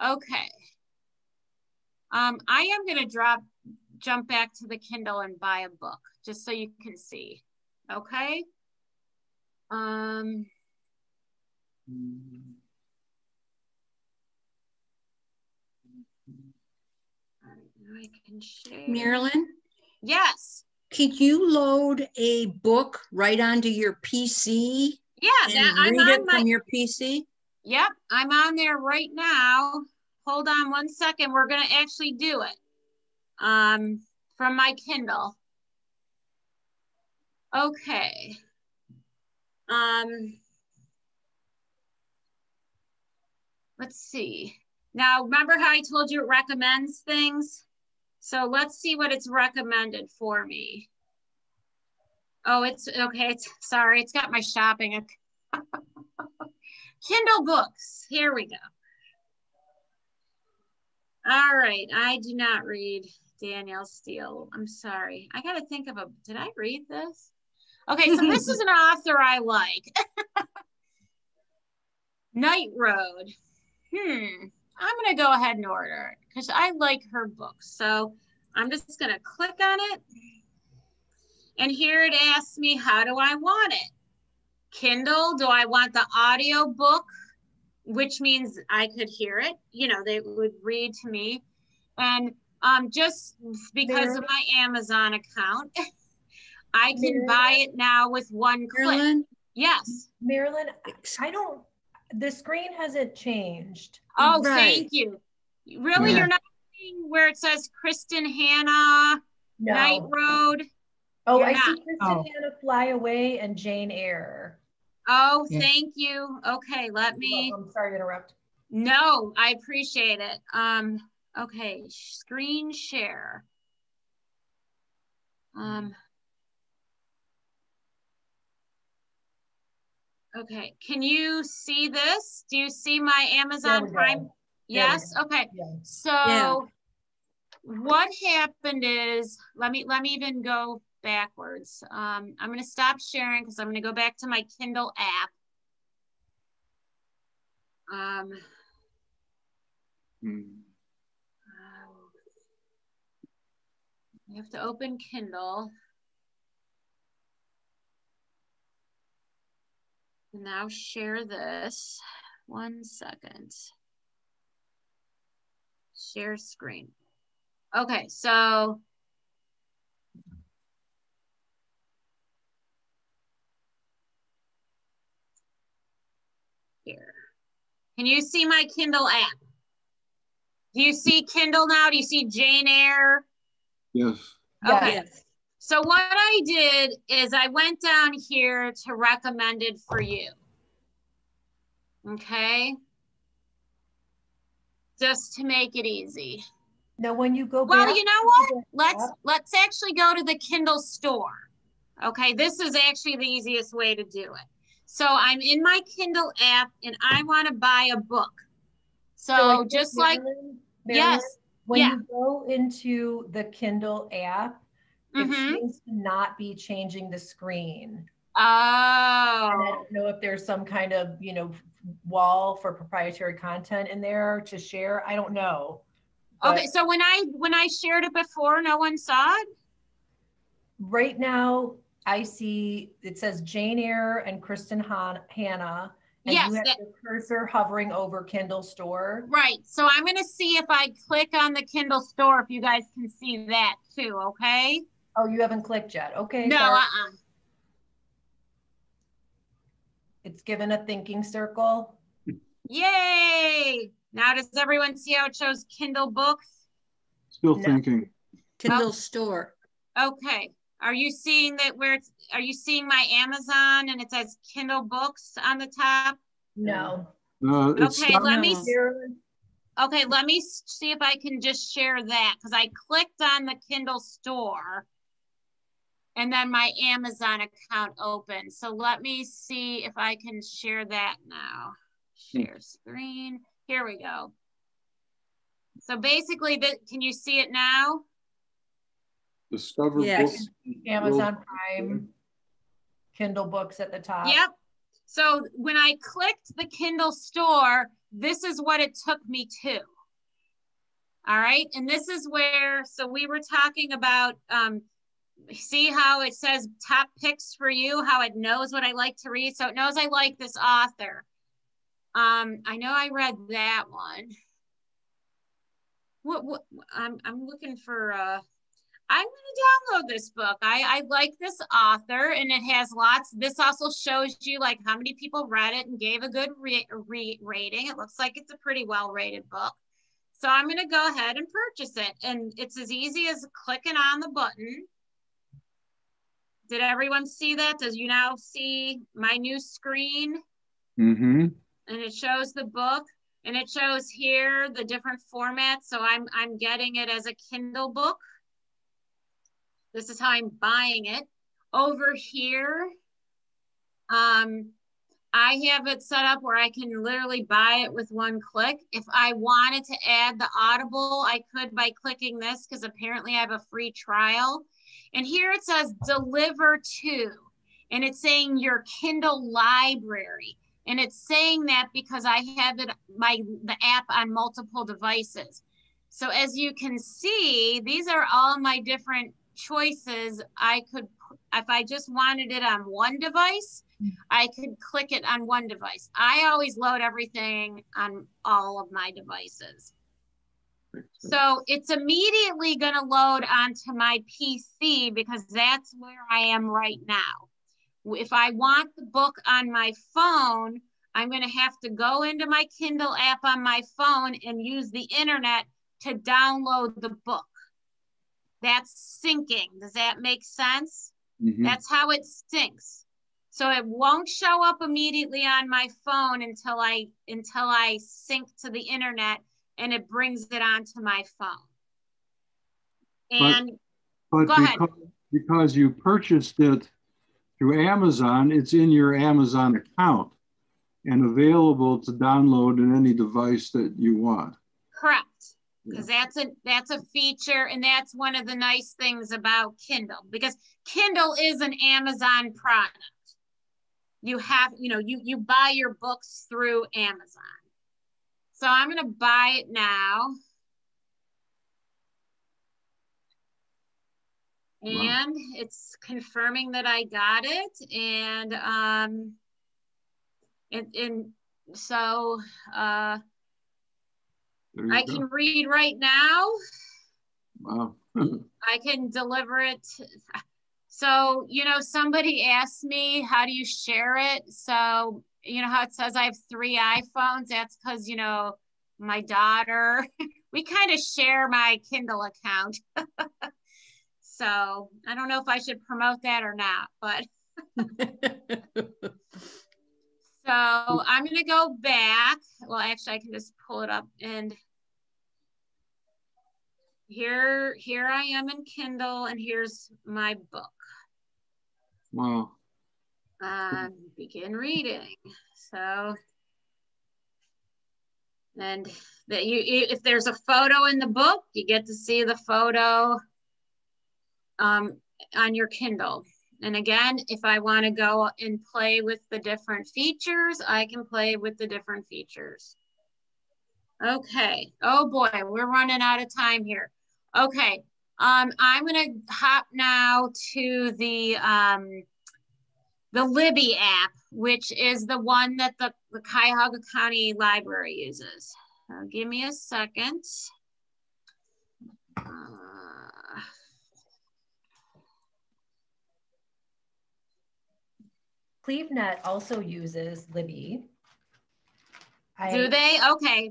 [SPEAKER 1] Okay. I am going to jump back to the Kindle and buy a book just so you can see. Okay. I can share.
[SPEAKER 9] Marilyn?
[SPEAKER 1] Yes.
[SPEAKER 9] Could you load a book right onto your PC?
[SPEAKER 1] Yeah,
[SPEAKER 9] and read it from your PC?
[SPEAKER 1] Yep, I'm on there right now. Hold on one second. We're going to actually do it from my Kindle. Okay. Let's see. Now, remember how I told you it recommends things? So let's see what it's recommended for me. Oh, it's okay. Sorry, it's got my shopping. Kindle books. Here we go. All right. I do not read Danielle Steele. I'm sorry. I got to think of did I read this? Okay, so this is an author I like. Night Road. I'm going to go ahead and order it because I like her books. So I'm just going to click on it. And here it asks me, how do I want it? Kindle, do I want the audio book, which means I could hear it. They would read to me. And just because of my Amazon account, I can buy it now with one click.
[SPEAKER 9] Marilyn?
[SPEAKER 1] Yes.
[SPEAKER 5] Marilyn, the screen hasn't changed.
[SPEAKER 1] Oh, right. Thank you. Really, You're not seeing where it says Kristen Hanna, Night Road?
[SPEAKER 5] Oh, I see Kristen Hanna, Fly Away, and Jane Eyre.
[SPEAKER 1] Oh, thank you. Okay, let me.
[SPEAKER 5] I'm sorry to interrupt.
[SPEAKER 1] No, I appreciate it. Okay, screen share. Okay, can you see this? Do you see my Amazon Prime? Yes. Okay. Yeah. So what happened is, let me even go backwards. I'm going to stop sharing because I'm going to go back to my Kindle app. I have to open Kindle. And now share this. 1 second. Share screen. Okay, so here. Can you see my Kindle app? Do you see Kindle now? Do you see Jane Eyre?
[SPEAKER 11] Yes.
[SPEAKER 1] Okay.
[SPEAKER 9] Yes.
[SPEAKER 1] So what I did is I went down here to recommended for you. Okay. Just to make it easy.
[SPEAKER 5] Now, when you go
[SPEAKER 1] Well,
[SPEAKER 5] back,
[SPEAKER 1] you know what? Let's actually go to the Kindle store. Okay, this is actually the easiest way to do it. So I'm in my Kindle app and I want to buy a book. So just like, yes.
[SPEAKER 5] When you go into the Kindle app, it seems to not be changing the screen.
[SPEAKER 1] Oh.
[SPEAKER 5] And I don't know if there's some kind of, wall for proprietary content in there to share. I don't know.
[SPEAKER 1] Okay, so when I shared it before, no one saw it?
[SPEAKER 5] Right now, I see it says Jane Eyre and Kristen Hanna. And
[SPEAKER 1] yes,
[SPEAKER 5] you have the cursor hovering over Kindle store.
[SPEAKER 1] Right. So I'm going to see if I click on the Kindle store, if you guys can see that too, okay?
[SPEAKER 5] Oh, you haven't clicked yet. Okay.
[SPEAKER 1] No,
[SPEAKER 5] It's given a thinking circle.
[SPEAKER 1] Yay! Now does everyone see how it shows Kindle books?
[SPEAKER 11] Still thinking.
[SPEAKER 9] Kindle store.
[SPEAKER 1] Okay. Are you seeing that are you seeing my Amazon and it says Kindle books on the top?
[SPEAKER 5] No.
[SPEAKER 1] Okay, let me see if I can just share that because I clicked on the Kindle store and then my Amazon account opened. So let me see if I can share that now. Share screen. Here we go. So basically, can you see it now?
[SPEAKER 11] Discover books.
[SPEAKER 5] Amazon Prime, Kindle books at the top.
[SPEAKER 1] Yep. So when I clicked the Kindle store, this is what it took me to. All right. And this is where, so we were talking about, see how it says top picks for you, how it knows what I like to read. So it knows I like this author. I know I read that one. I'm looking for, I'm going to download this book. I like this author and it has lots. This also shows you like how many people read it and gave a good rating. It looks like it's a pretty well rated book. So I'm going to go ahead and purchase it. And it's as easy as clicking on the button. Did everyone see that? Does you now see my new screen?
[SPEAKER 11] Mm-hmm.
[SPEAKER 1] And it shows the book and it shows here the different formats. So I'm getting it as a Kindle book. This is how I'm buying it. Over here, I have it set up where I can literally buy it with one click. If I wanted to add the Audible, I could by clicking this because apparently I have a free trial. And here it says deliver to, and it's saying your Kindle library. And it's saying that because I have it, the app on multiple devices. So as you can see, these are all my different choices. I could, if I just wanted it on one device, I could click it on one device. I always load everything on all of my devices. So it's immediately going to load onto my PC because that's where I am right now. If I want the book on my phone, I'm going to have to go into my Kindle app on my phone and use the internet to download the book. That's syncing. Does that make sense? Mm-hmm. That's how it syncs. So it won't show up immediately on my phone until I sync to the internet and it brings it onto my phone. And
[SPEAKER 11] but
[SPEAKER 1] go ahead.
[SPEAKER 11] Because you purchased it through Amazon, it's in your Amazon account and available to download in any device that you want.
[SPEAKER 1] Correct. because that's a feature, and that's one of the nice things about Kindle, because Kindle is an Amazon product. You have, you buy your books through Amazon. So I'm going to buy it now. And it's confirming that I got it. And so I can read right now.
[SPEAKER 11] Wow.
[SPEAKER 1] I can deliver it. So, somebody asked me, how do you share it? So, how it says I have 3 iPhones? That's because, my daughter, we kind of share my Kindle account. So I don't know if I should promote that or not, but. So I'm going to go back. Well, actually I can just pull it up, and here I am in Kindle, and here's my book.
[SPEAKER 11] Wow.
[SPEAKER 1] Begin reading. So, and that if there's a photo in the book, you get to see the photo on your Kindle. And again, if I want to go and play with the different features, I can play with the different features. Okay. Oh boy, we're running out of time here. Okay. I'm going to hop now to the Libby app, which is the one that the Cuyahoga County Library uses. Give me a second.
[SPEAKER 5] CleveNet also uses Libby.
[SPEAKER 1] Do they? Okay.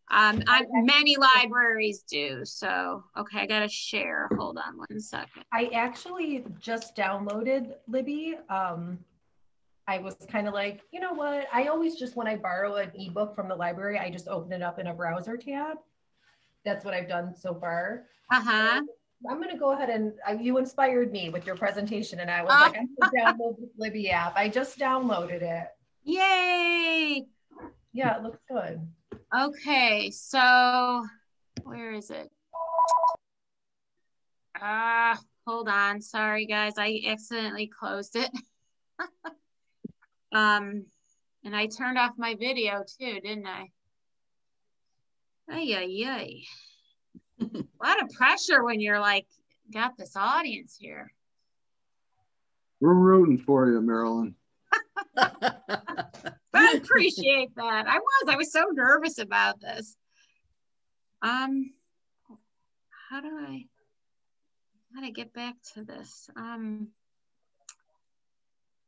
[SPEAKER 1] Many libraries do. So, okay, I got to share. Hold on 1 second.
[SPEAKER 5] I actually just downloaded Libby. I was kind of like, you know what? I always just, when I borrow an ebook from the library, I just open it up in a browser tab. That's what I've done so far.
[SPEAKER 1] Uh-huh.
[SPEAKER 5] So I'm going to go ahead and you inspired me with your presentation, and I was like, I'm going to download the Libby app. I just downloaded it.
[SPEAKER 1] Yay.
[SPEAKER 5] Yeah, it looks good.
[SPEAKER 1] Okay, so where is it? Hold on. Sorry, guys. I accidentally closed it. And I turned off my video too, didn't I? Ay, ay, ay. A lot of pressure when you're like, got this audience here.
[SPEAKER 11] We're rooting for you, Marilyn.
[SPEAKER 1] I appreciate that. I was so nervous about this. How do I get back to this?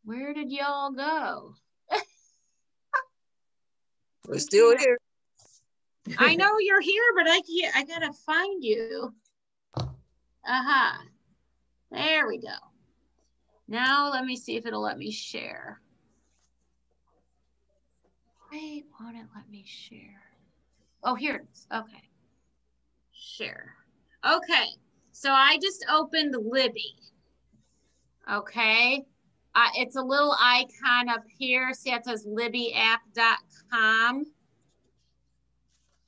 [SPEAKER 1] Where did y'all go?
[SPEAKER 7] We're still here.
[SPEAKER 1] I know you're here, but I gotta find you. Aha. There we go. Now let me see if it'll let me share. Wait, won't it let me share? Oh, here it is. Okay. Share. Okay. So I just opened Libby. Okay. It's a little icon up here. See, it says libbyapp.com.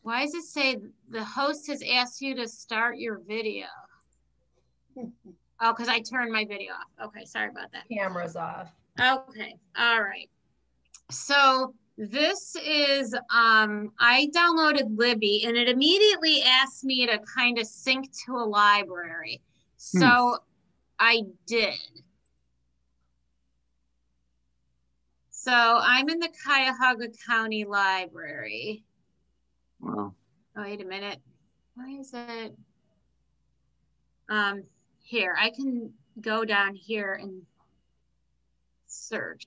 [SPEAKER 1] Why does it say the host has asked you to start your video? Oh, because I turned my video off. Okay, sorry about that.
[SPEAKER 5] Camera's off.
[SPEAKER 1] Okay, all right. So this is, I downloaded Libby, and it immediately asked me to kind of sync to a library. So I did. So I'm in the Cuyahoga County Library.
[SPEAKER 11] Wow.
[SPEAKER 1] Oh, wait a minute. Why is it? Here, I can go down here and search.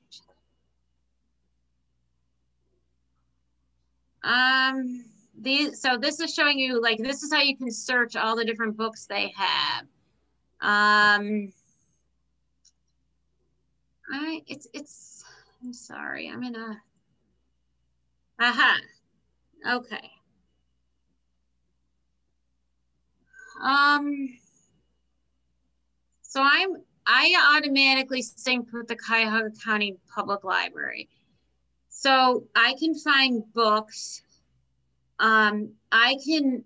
[SPEAKER 1] So this is showing you, like, this is how you can search all the different books they have. I'm sorry, I'm in a, aha, okay. So I automatically synced with the Cuyahoga County Public Library. So I can find books. I can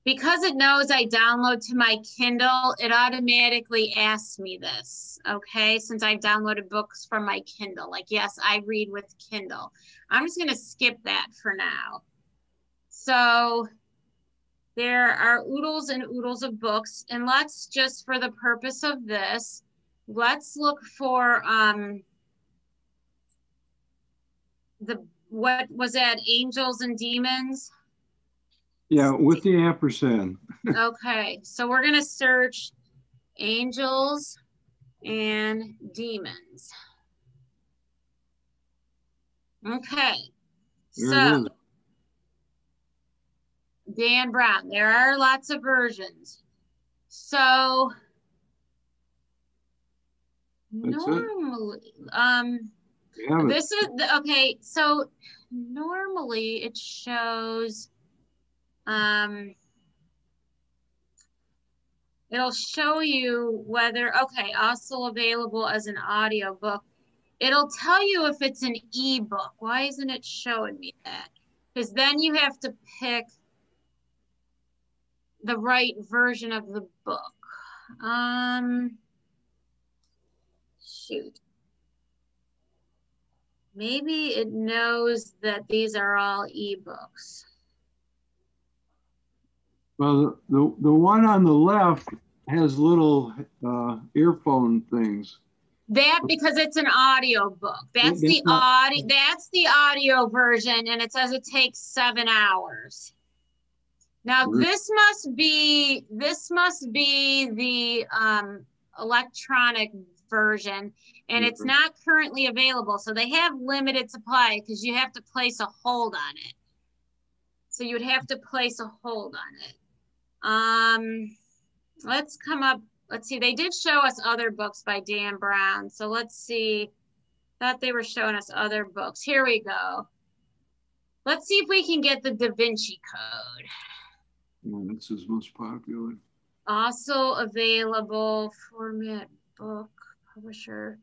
[SPEAKER 1] because it knows I download to my Kindle, it automatically asks me this, okay? Since I've downloaded books from my Kindle, like, yes, I read with Kindle. I'm just gonna skip that for now. So there are oodles and oodles of books, and let's just, for the purpose of this, let's look for what was that, Angels and Demons?
[SPEAKER 11] Yeah, with the ampersand.
[SPEAKER 1] Okay, so we're gonna search Angels and Demons. Okay, so Dan Brown, there are lots of versions. So normally, this is, okay, so normally it shows, it'll show you whether, okay, also available as an audiobook. It'll tell you if it's an ebook. Why isn't it showing me that? Because then you have to pick the right version of the book. Shoot. Maybe it knows that these are all ebooks.
[SPEAKER 11] Well, the one on the left has little earphone things.
[SPEAKER 1] That, because it's an audio book. That's the audio. That's the audio version, and it says it takes 7 hours. Now this must be the electronic version, and it's not currently available. So they have limited supply because you have to place a hold on it. So you would have to place a hold on it. Let's come up. Let's see. They did show us other books by Dan Brown. So let's see. Thought they were showing us other books. Here we go. Let's see if we can get the Da Vinci Code.
[SPEAKER 11] Oh, that's his most popular.
[SPEAKER 1] Also available, format, book, publisher,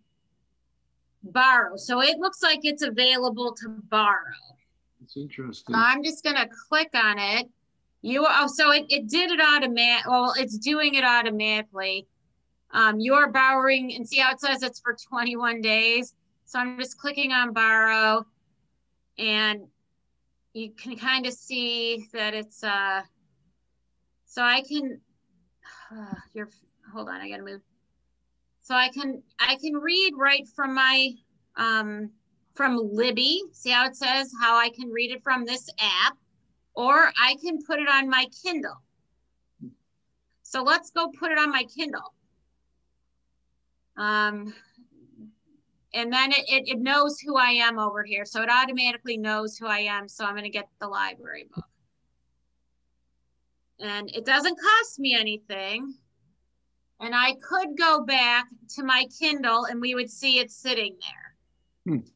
[SPEAKER 1] borrow. So it looks like it's available to borrow.
[SPEAKER 11] That's interesting.
[SPEAKER 1] So I'm just gonna click on it. So it did it automatic. Well, it's doing it automatically. You're borrowing, and see how it says it's for 21 days. So I'm just clicking on borrow, and you can kind of see that it's so I can hold on, I gotta move. So I can read right from my from Libby. See how it says how I can read it from this app, or I can put it on my Kindle. So let's go put it on my Kindle. And then it knows who I am over here. So it automatically knows who I am. So I'm gonna get the library book. And it doesn't cost me anything. And I could go back to my Kindle and we would see it sitting there.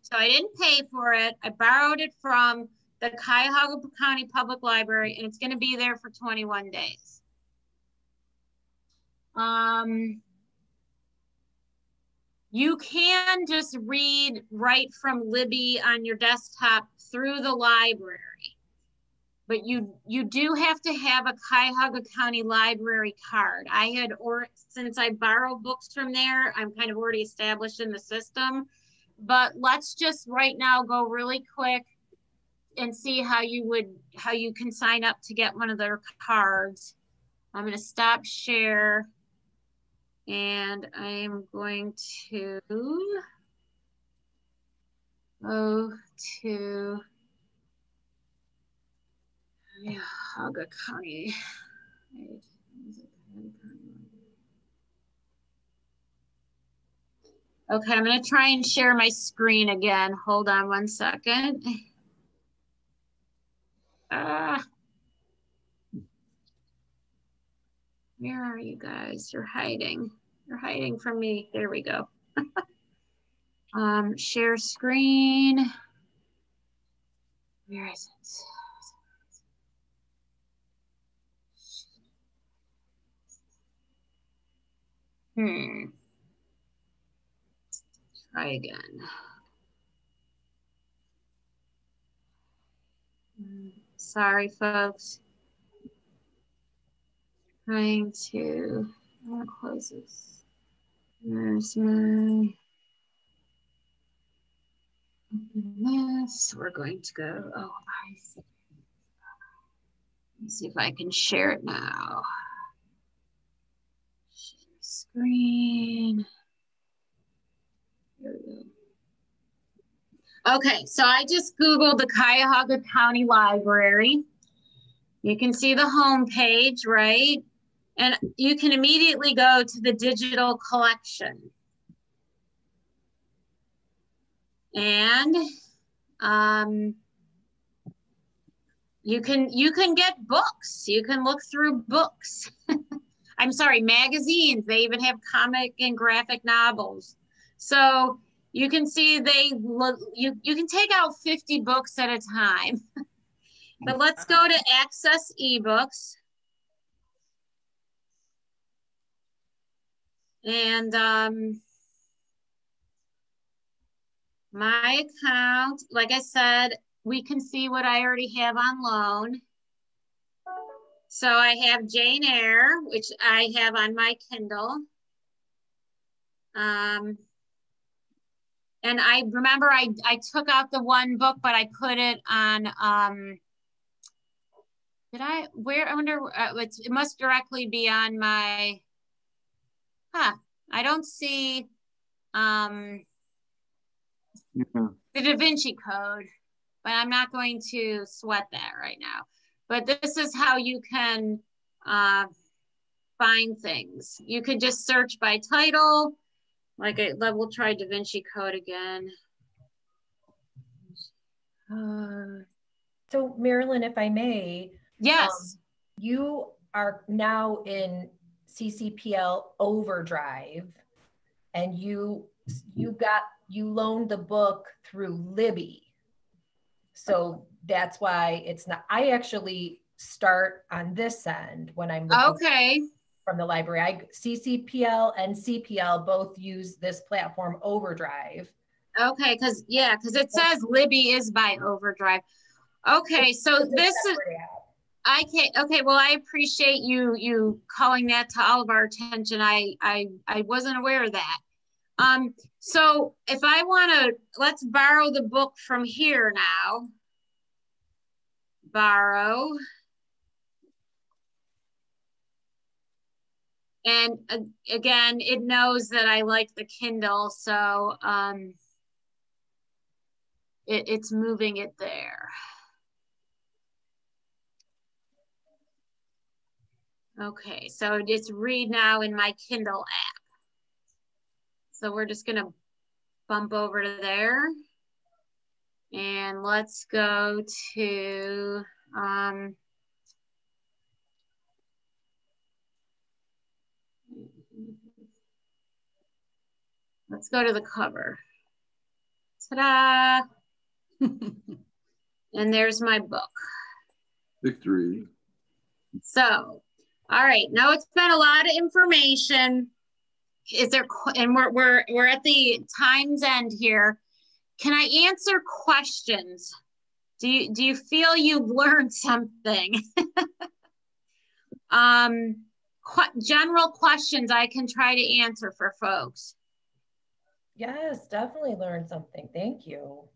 [SPEAKER 1] So I didn't pay for it. I borrowed it from the Cuyahoga County Public Library, and it's going to be there for 21 days. You can just read right from Libby on your desktop through the library. But you do have to have a Cuyahoga County Library card. Since I borrow books from there, I'm kind of already established in the system. But let's just right now go really quick and see how you can sign up to get one of their cards. I'm going to stop share, and I'm going to go to Cuyahoga County. Okay, I'm going to try and share my screen again. Hold on one second. Where are you guys? You're hiding. You're hiding from me. There we go. Share screen. Where is it? Try again. Sorry, folks. trying to, I want to close this. There's my, open this. We're going to go, oh, I see. Let's see if I can share it now. Share screen. There we go. Okay, so I just Googled the Cuyahoga County Library. You can see the home page, right? And you can immediately go to the digital collection. And you can get books. You can look through books. I'm sorry, magazines. They even have comic and graphic novels. So you can see you can take out 50 books at a time. But let's go to access ebooks. And my account, like I said, we can see what I already have on loan. So I have Jane Eyre, which I have on my Kindle. And I remember I took out the one book, but I put it on, I wonder, it must directly be on my, I don't see the Da Vinci Code, but I'm not going to sweat that right now. But this is how you can find things. You can just search by title. We'll try Da Vinci Code again.
[SPEAKER 5] So Marilyn, if I may.
[SPEAKER 1] Yes.
[SPEAKER 5] You are now in CCPL Overdrive, and you loaned the book through Libby. So that's why it's not, I actually start on this end when I'm looking from the library. CCPL and CPL both use this platform Overdrive.
[SPEAKER 1] Okay, because it says Libby is by Overdrive. Okay, so this is, well, I appreciate you calling that to all of our attention. I wasn't aware of that. So if I want to, let's borrow the book from here now. Borrow. And again, it knows that I like the Kindle, so it's moving it there. Okay, so it's read now in my Kindle app. So we're just gonna bump over to there. And let's go to, let's go to the cover. Ta-da! And there's my book.
[SPEAKER 11] Victory.
[SPEAKER 1] So, all right, now it's been a lot of information. Is there, and we're at the time's end here. Can I answer questions? Do you feel you've learned something? General questions I can try to answer for folks.
[SPEAKER 5] Yes, definitely learned something. Thank you.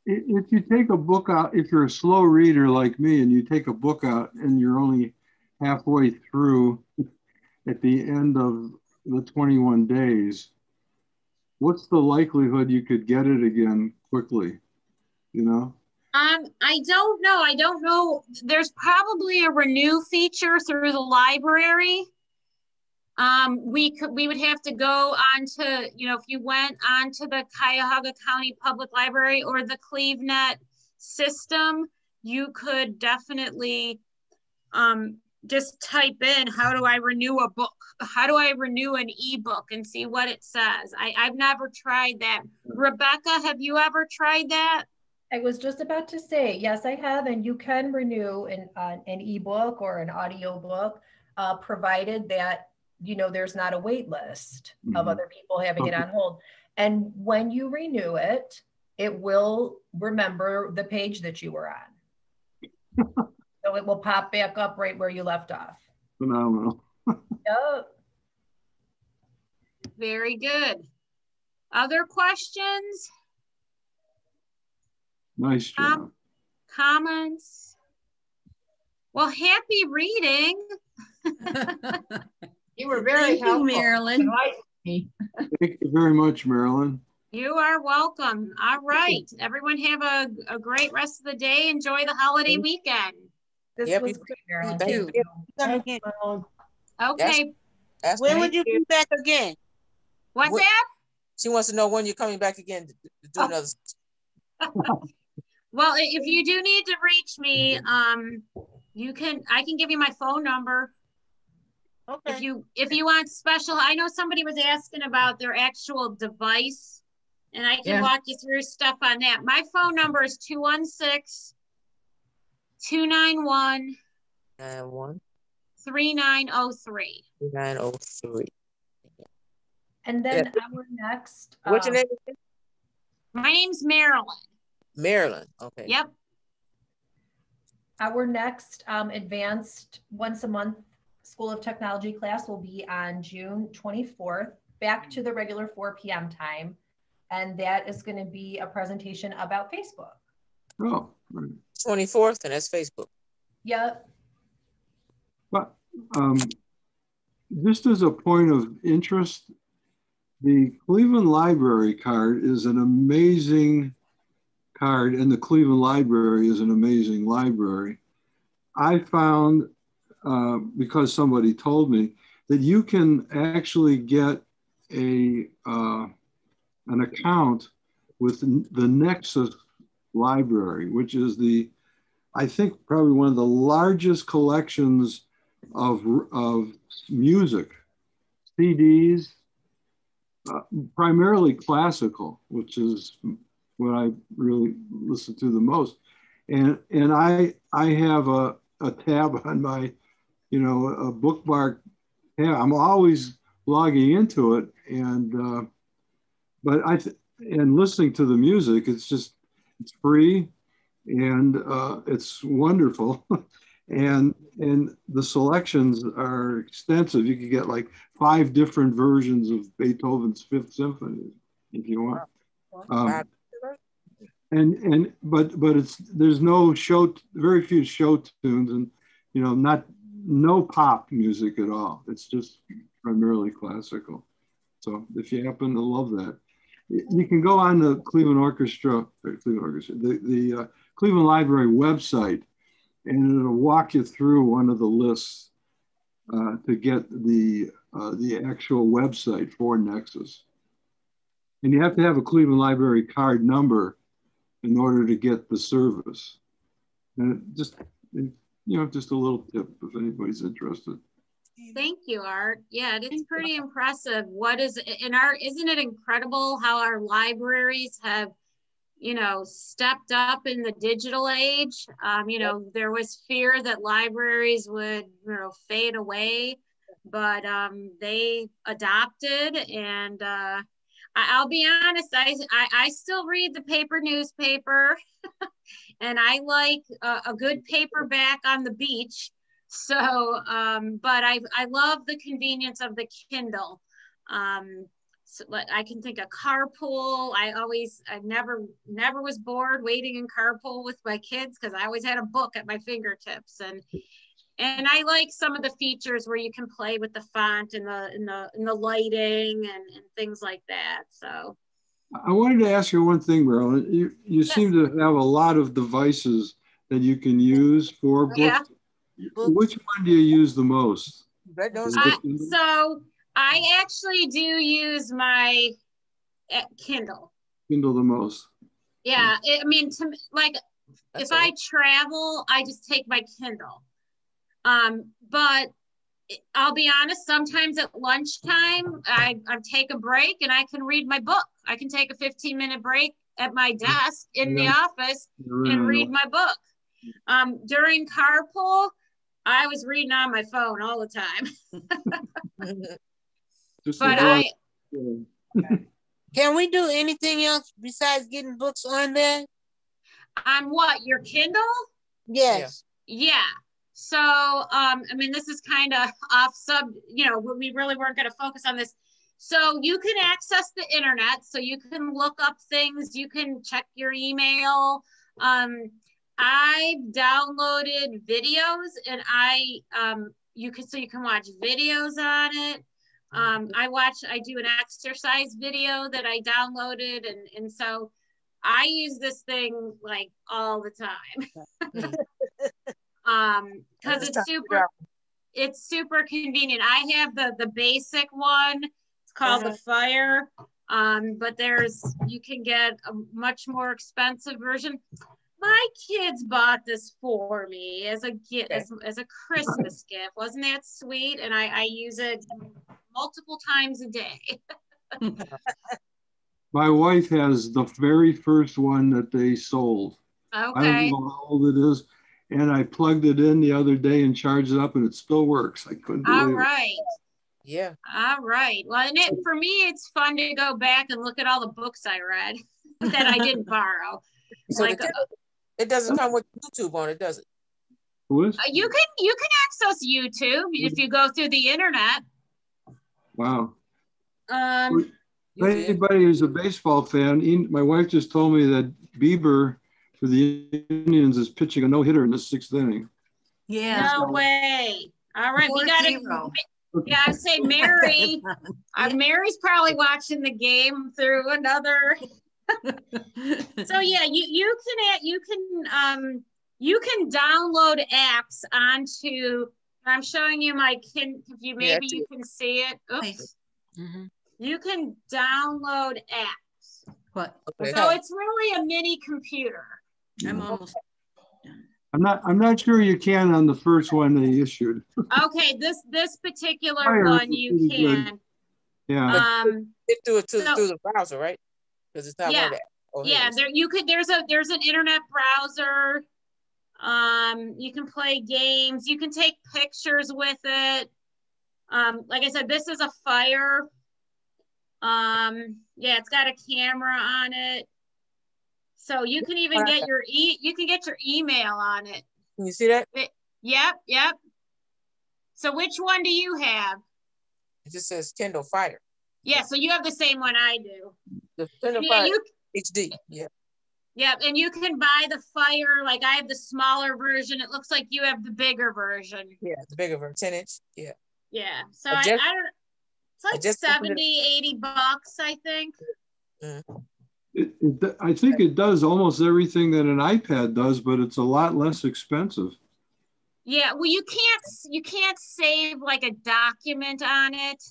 [SPEAKER 11] If you take a book out, if you're a slow reader like me and you take a book out and you're only halfway through at the end of the 21 days, what's the likelihood you could get it again quickly, you know?
[SPEAKER 1] I don't know. I don't know. There's probably a renew feature through the library. We would have to go on to, if you went on to the Cuyahoga County Public Library or the CleveNet system, you could definitely just type in, how do I renew a book? How do I renew an ebook and see what it says? I've never tried that. Rebecca, have you ever tried that?
[SPEAKER 5] I was just about to say, yes, I have, and you can renew an ebook or an audio book, provided that there's not a wait list of other people having it on hold. And when you renew it, it will remember the page that you were on. So it will pop back up right where you left off.
[SPEAKER 11] Phenomenal.
[SPEAKER 5] Yep.
[SPEAKER 1] Very good. Other questions?
[SPEAKER 11] Nice job.
[SPEAKER 1] Comments? Well, happy reading.
[SPEAKER 8] You were very
[SPEAKER 9] Thank
[SPEAKER 8] helpful.
[SPEAKER 9] you, Marilyn.
[SPEAKER 8] Enlightened me.
[SPEAKER 11] Thank you very much, Marilyn.
[SPEAKER 1] You are welcome. All right. Everyone have a great rest of the day. Enjoy the holiday weekend.
[SPEAKER 5] This was great, Marilyn. Thank you.
[SPEAKER 3] Thanks, Marilyn.
[SPEAKER 1] Okay.
[SPEAKER 7] When would you be back again?
[SPEAKER 1] What's that?
[SPEAKER 7] She wants to know when you're coming back again to do another.
[SPEAKER 1] Well, if you do need to reach me, I can give you my phone number. Okay. If you want special, I know somebody was asking about their actual device, and I can walk you through stuff on that. My phone number is 216-291 3903.
[SPEAKER 7] 3903.
[SPEAKER 5] And then our next.
[SPEAKER 7] What's your name?
[SPEAKER 1] My name's Marilyn.
[SPEAKER 7] Marilyn. Okay.
[SPEAKER 1] Yep.
[SPEAKER 5] Our next advanced once a month School of Technology class will be on June 24th, back to the regular 4 p.m. time. And that is going to be a presentation about Facebook.
[SPEAKER 11] Oh, right.
[SPEAKER 7] 24th, and that's Facebook.
[SPEAKER 5] Yep.
[SPEAKER 11] But just as a point of interest, the Cleveland Library card is an amazing card, and the Cleveland Library is an amazing library. I found, because somebody told me, that you can actually get an account with the Nexus Library, which is I think probably one of the largest collections of music, CDs, primarily classical, which is what I really listen to the most. And I have a tab on my, a bookmark tab. I'm always logging into it, and but and listening to the music, it's free, and it's wonderful. and the selections are extensive. You can get like 5 different versions of Beethoven's Fifth Symphony if you want. But there's no very few show tunes, and no pop music at all. It's just primarily classical. So if you happen to love that, you can go on the Cleveland Library website, and it'll walk you through one of the lists to get the actual website for Nexus. And you have to have a Cleveland Library card number in order to get the service. And just a little tip if anybody's interested.
[SPEAKER 1] Thank you, Art. Yeah, it's pretty impressive. Isn't it incredible how our libraries have, stepped up in the digital age? There was fear that libraries would, fade away, but they adopted, and I'll be honest, I still read the paper newspaper and I like a good paperback on the beach. So, but I love the convenience of the Kindle. So I can think of carpool. I never was bored waiting in carpool with my kids because I always had a book at my fingertips. And I like some of the features where you can play with the font and the lighting and things like that. So
[SPEAKER 11] I wanted to ask you one thing, Marilyn. You seem to have a lot of devices that you can use for books. Yeah. Which one do you use the most?
[SPEAKER 1] So I actually do use my Kindle.
[SPEAKER 11] Kindle the most.
[SPEAKER 1] Yeah, if I travel, I just take my Kindle. But I'll be honest, sometimes at lunchtime, I take a break and I can read my book. I can take a 15-minute break at my desk in the office and read my book. During carpool, I was reading on my phone all the time.
[SPEAKER 7] Can we do anything else besides getting books on there?
[SPEAKER 1] On what, your Kindle?
[SPEAKER 7] Yes.
[SPEAKER 1] Yeah. So, I mean, this is kind of off we really weren't going to focus on this. So you can access the internet. So you can look up things. You can check your email. I downloaded videos, and you can watch videos on it. I do an exercise video that I downloaded, and so I use this thing like all the time. Because it's super convenient. I have the basic one. It's called the Fire. But you can get a much more expensive version. My kids bought this for me as a gift, as a Christmas gift. Wasn't that sweet? And I use it multiple times a day.
[SPEAKER 11] My wife has the very first one that they sold.
[SPEAKER 1] Okay.
[SPEAKER 11] I don't know how old it is. And I plugged it in the other day and charged it up, and it still works. I couldn't believe it.
[SPEAKER 1] All right.
[SPEAKER 7] Yeah.
[SPEAKER 1] All right. Well, and for me, it's fun to go back and look at all the books I read that I didn't borrow.
[SPEAKER 7] So like it doesn't come with YouTube on it, does it?
[SPEAKER 1] You can access YouTube if you go through the internet.
[SPEAKER 11] Wow. Anybody who's a baseball fan, my wife just told me that Bieber for the Indians is pitching a no-hitter in the 6th inning.
[SPEAKER 9] Yeah.
[SPEAKER 1] No way. All right, we got to. Yeah, I say Mary. Mary's probably watching the game through another. So yeah, you can download apps onto. I'm showing you my Kindle. Maybe you can see it. Oops.
[SPEAKER 9] Mm-hmm.
[SPEAKER 1] You can download apps.
[SPEAKER 9] What?
[SPEAKER 1] Okay. So it's really a mini computer.
[SPEAKER 9] I'm almost.
[SPEAKER 11] I'm not sure you can on the first one they issued.
[SPEAKER 1] Okay, this particular one you can.
[SPEAKER 11] Good. Yeah.
[SPEAKER 7] It through the browser, right? Because it's not one of that. There's an internet browser. You can play games. You can take pictures with it. Like I said, this is a Fire. It's got a camera on it. So you can even get your email on it. Can you see that?
[SPEAKER 1] Yep. So which one do you have?
[SPEAKER 7] It just says Kindle Fire.
[SPEAKER 1] Yeah, so you have the same one I do.
[SPEAKER 7] The Kindle Fire HD, yeah.
[SPEAKER 1] Yep, and you can buy the Fire, like I have the smaller version. It looks like you have the bigger version.
[SPEAKER 7] Yeah, the bigger version, 10-inch, yeah.
[SPEAKER 1] Yeah, so I don't, it's like 70, 80 bucks, I think.
[SPEAKER 11] I think it does almost everything that an iPad does, but it's a lot less expensive.
[SPEAKER 1] Yeah, well, you can't save like a document on it.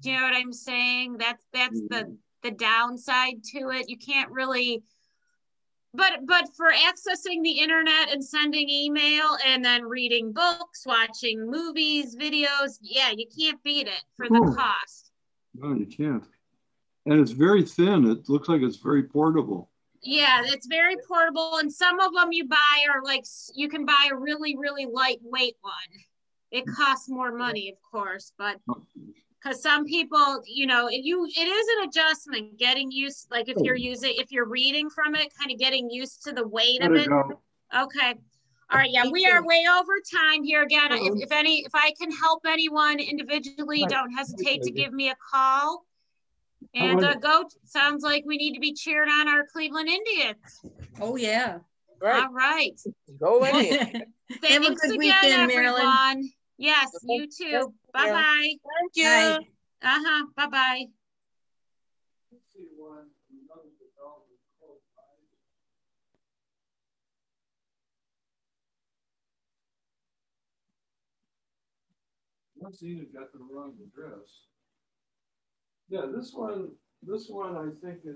[SPEAKER 1] Do you know what I'm saying? That's the downside to it. You can't really, but for accessing the internet and sending email and then reading books, watching movies, videos, yeah, you can't beat it for the cost.
[SPEAKER 11] No, you can't. And it's very thin. It looks like it's very portable.
[SPEAKER 1] Yeah, it's very portable. And some of them you buy are like, you can buy a really, really lightweight one. It costs more money, of course, but because some people, it is an adjustment getting used, like if you're reading from it, kind of getting used to the weight of it. Okay. All right. Yeah, we are way over time here again. If I can help anyone individually, don't hesitate to give me a call. And sounds like we need to be cheering on our Cleveland Indians.
[SPEAKER 9] Oh yeah.
[SPEAKER 7] Right.
[SPEAKER 1] All right.
[SPEAKER 7] Go Indians.
[SPEAKER 9] Have a good weekend, Marilyn.
[SPEAKER 1] Yes, you too. Bye-bye.
[SPEAKER 7] Thank you.
[SPEAKER 1] Bye-bye.
[SPEAKER 11] Once Enid got the wrong address. Yeah, this one I think is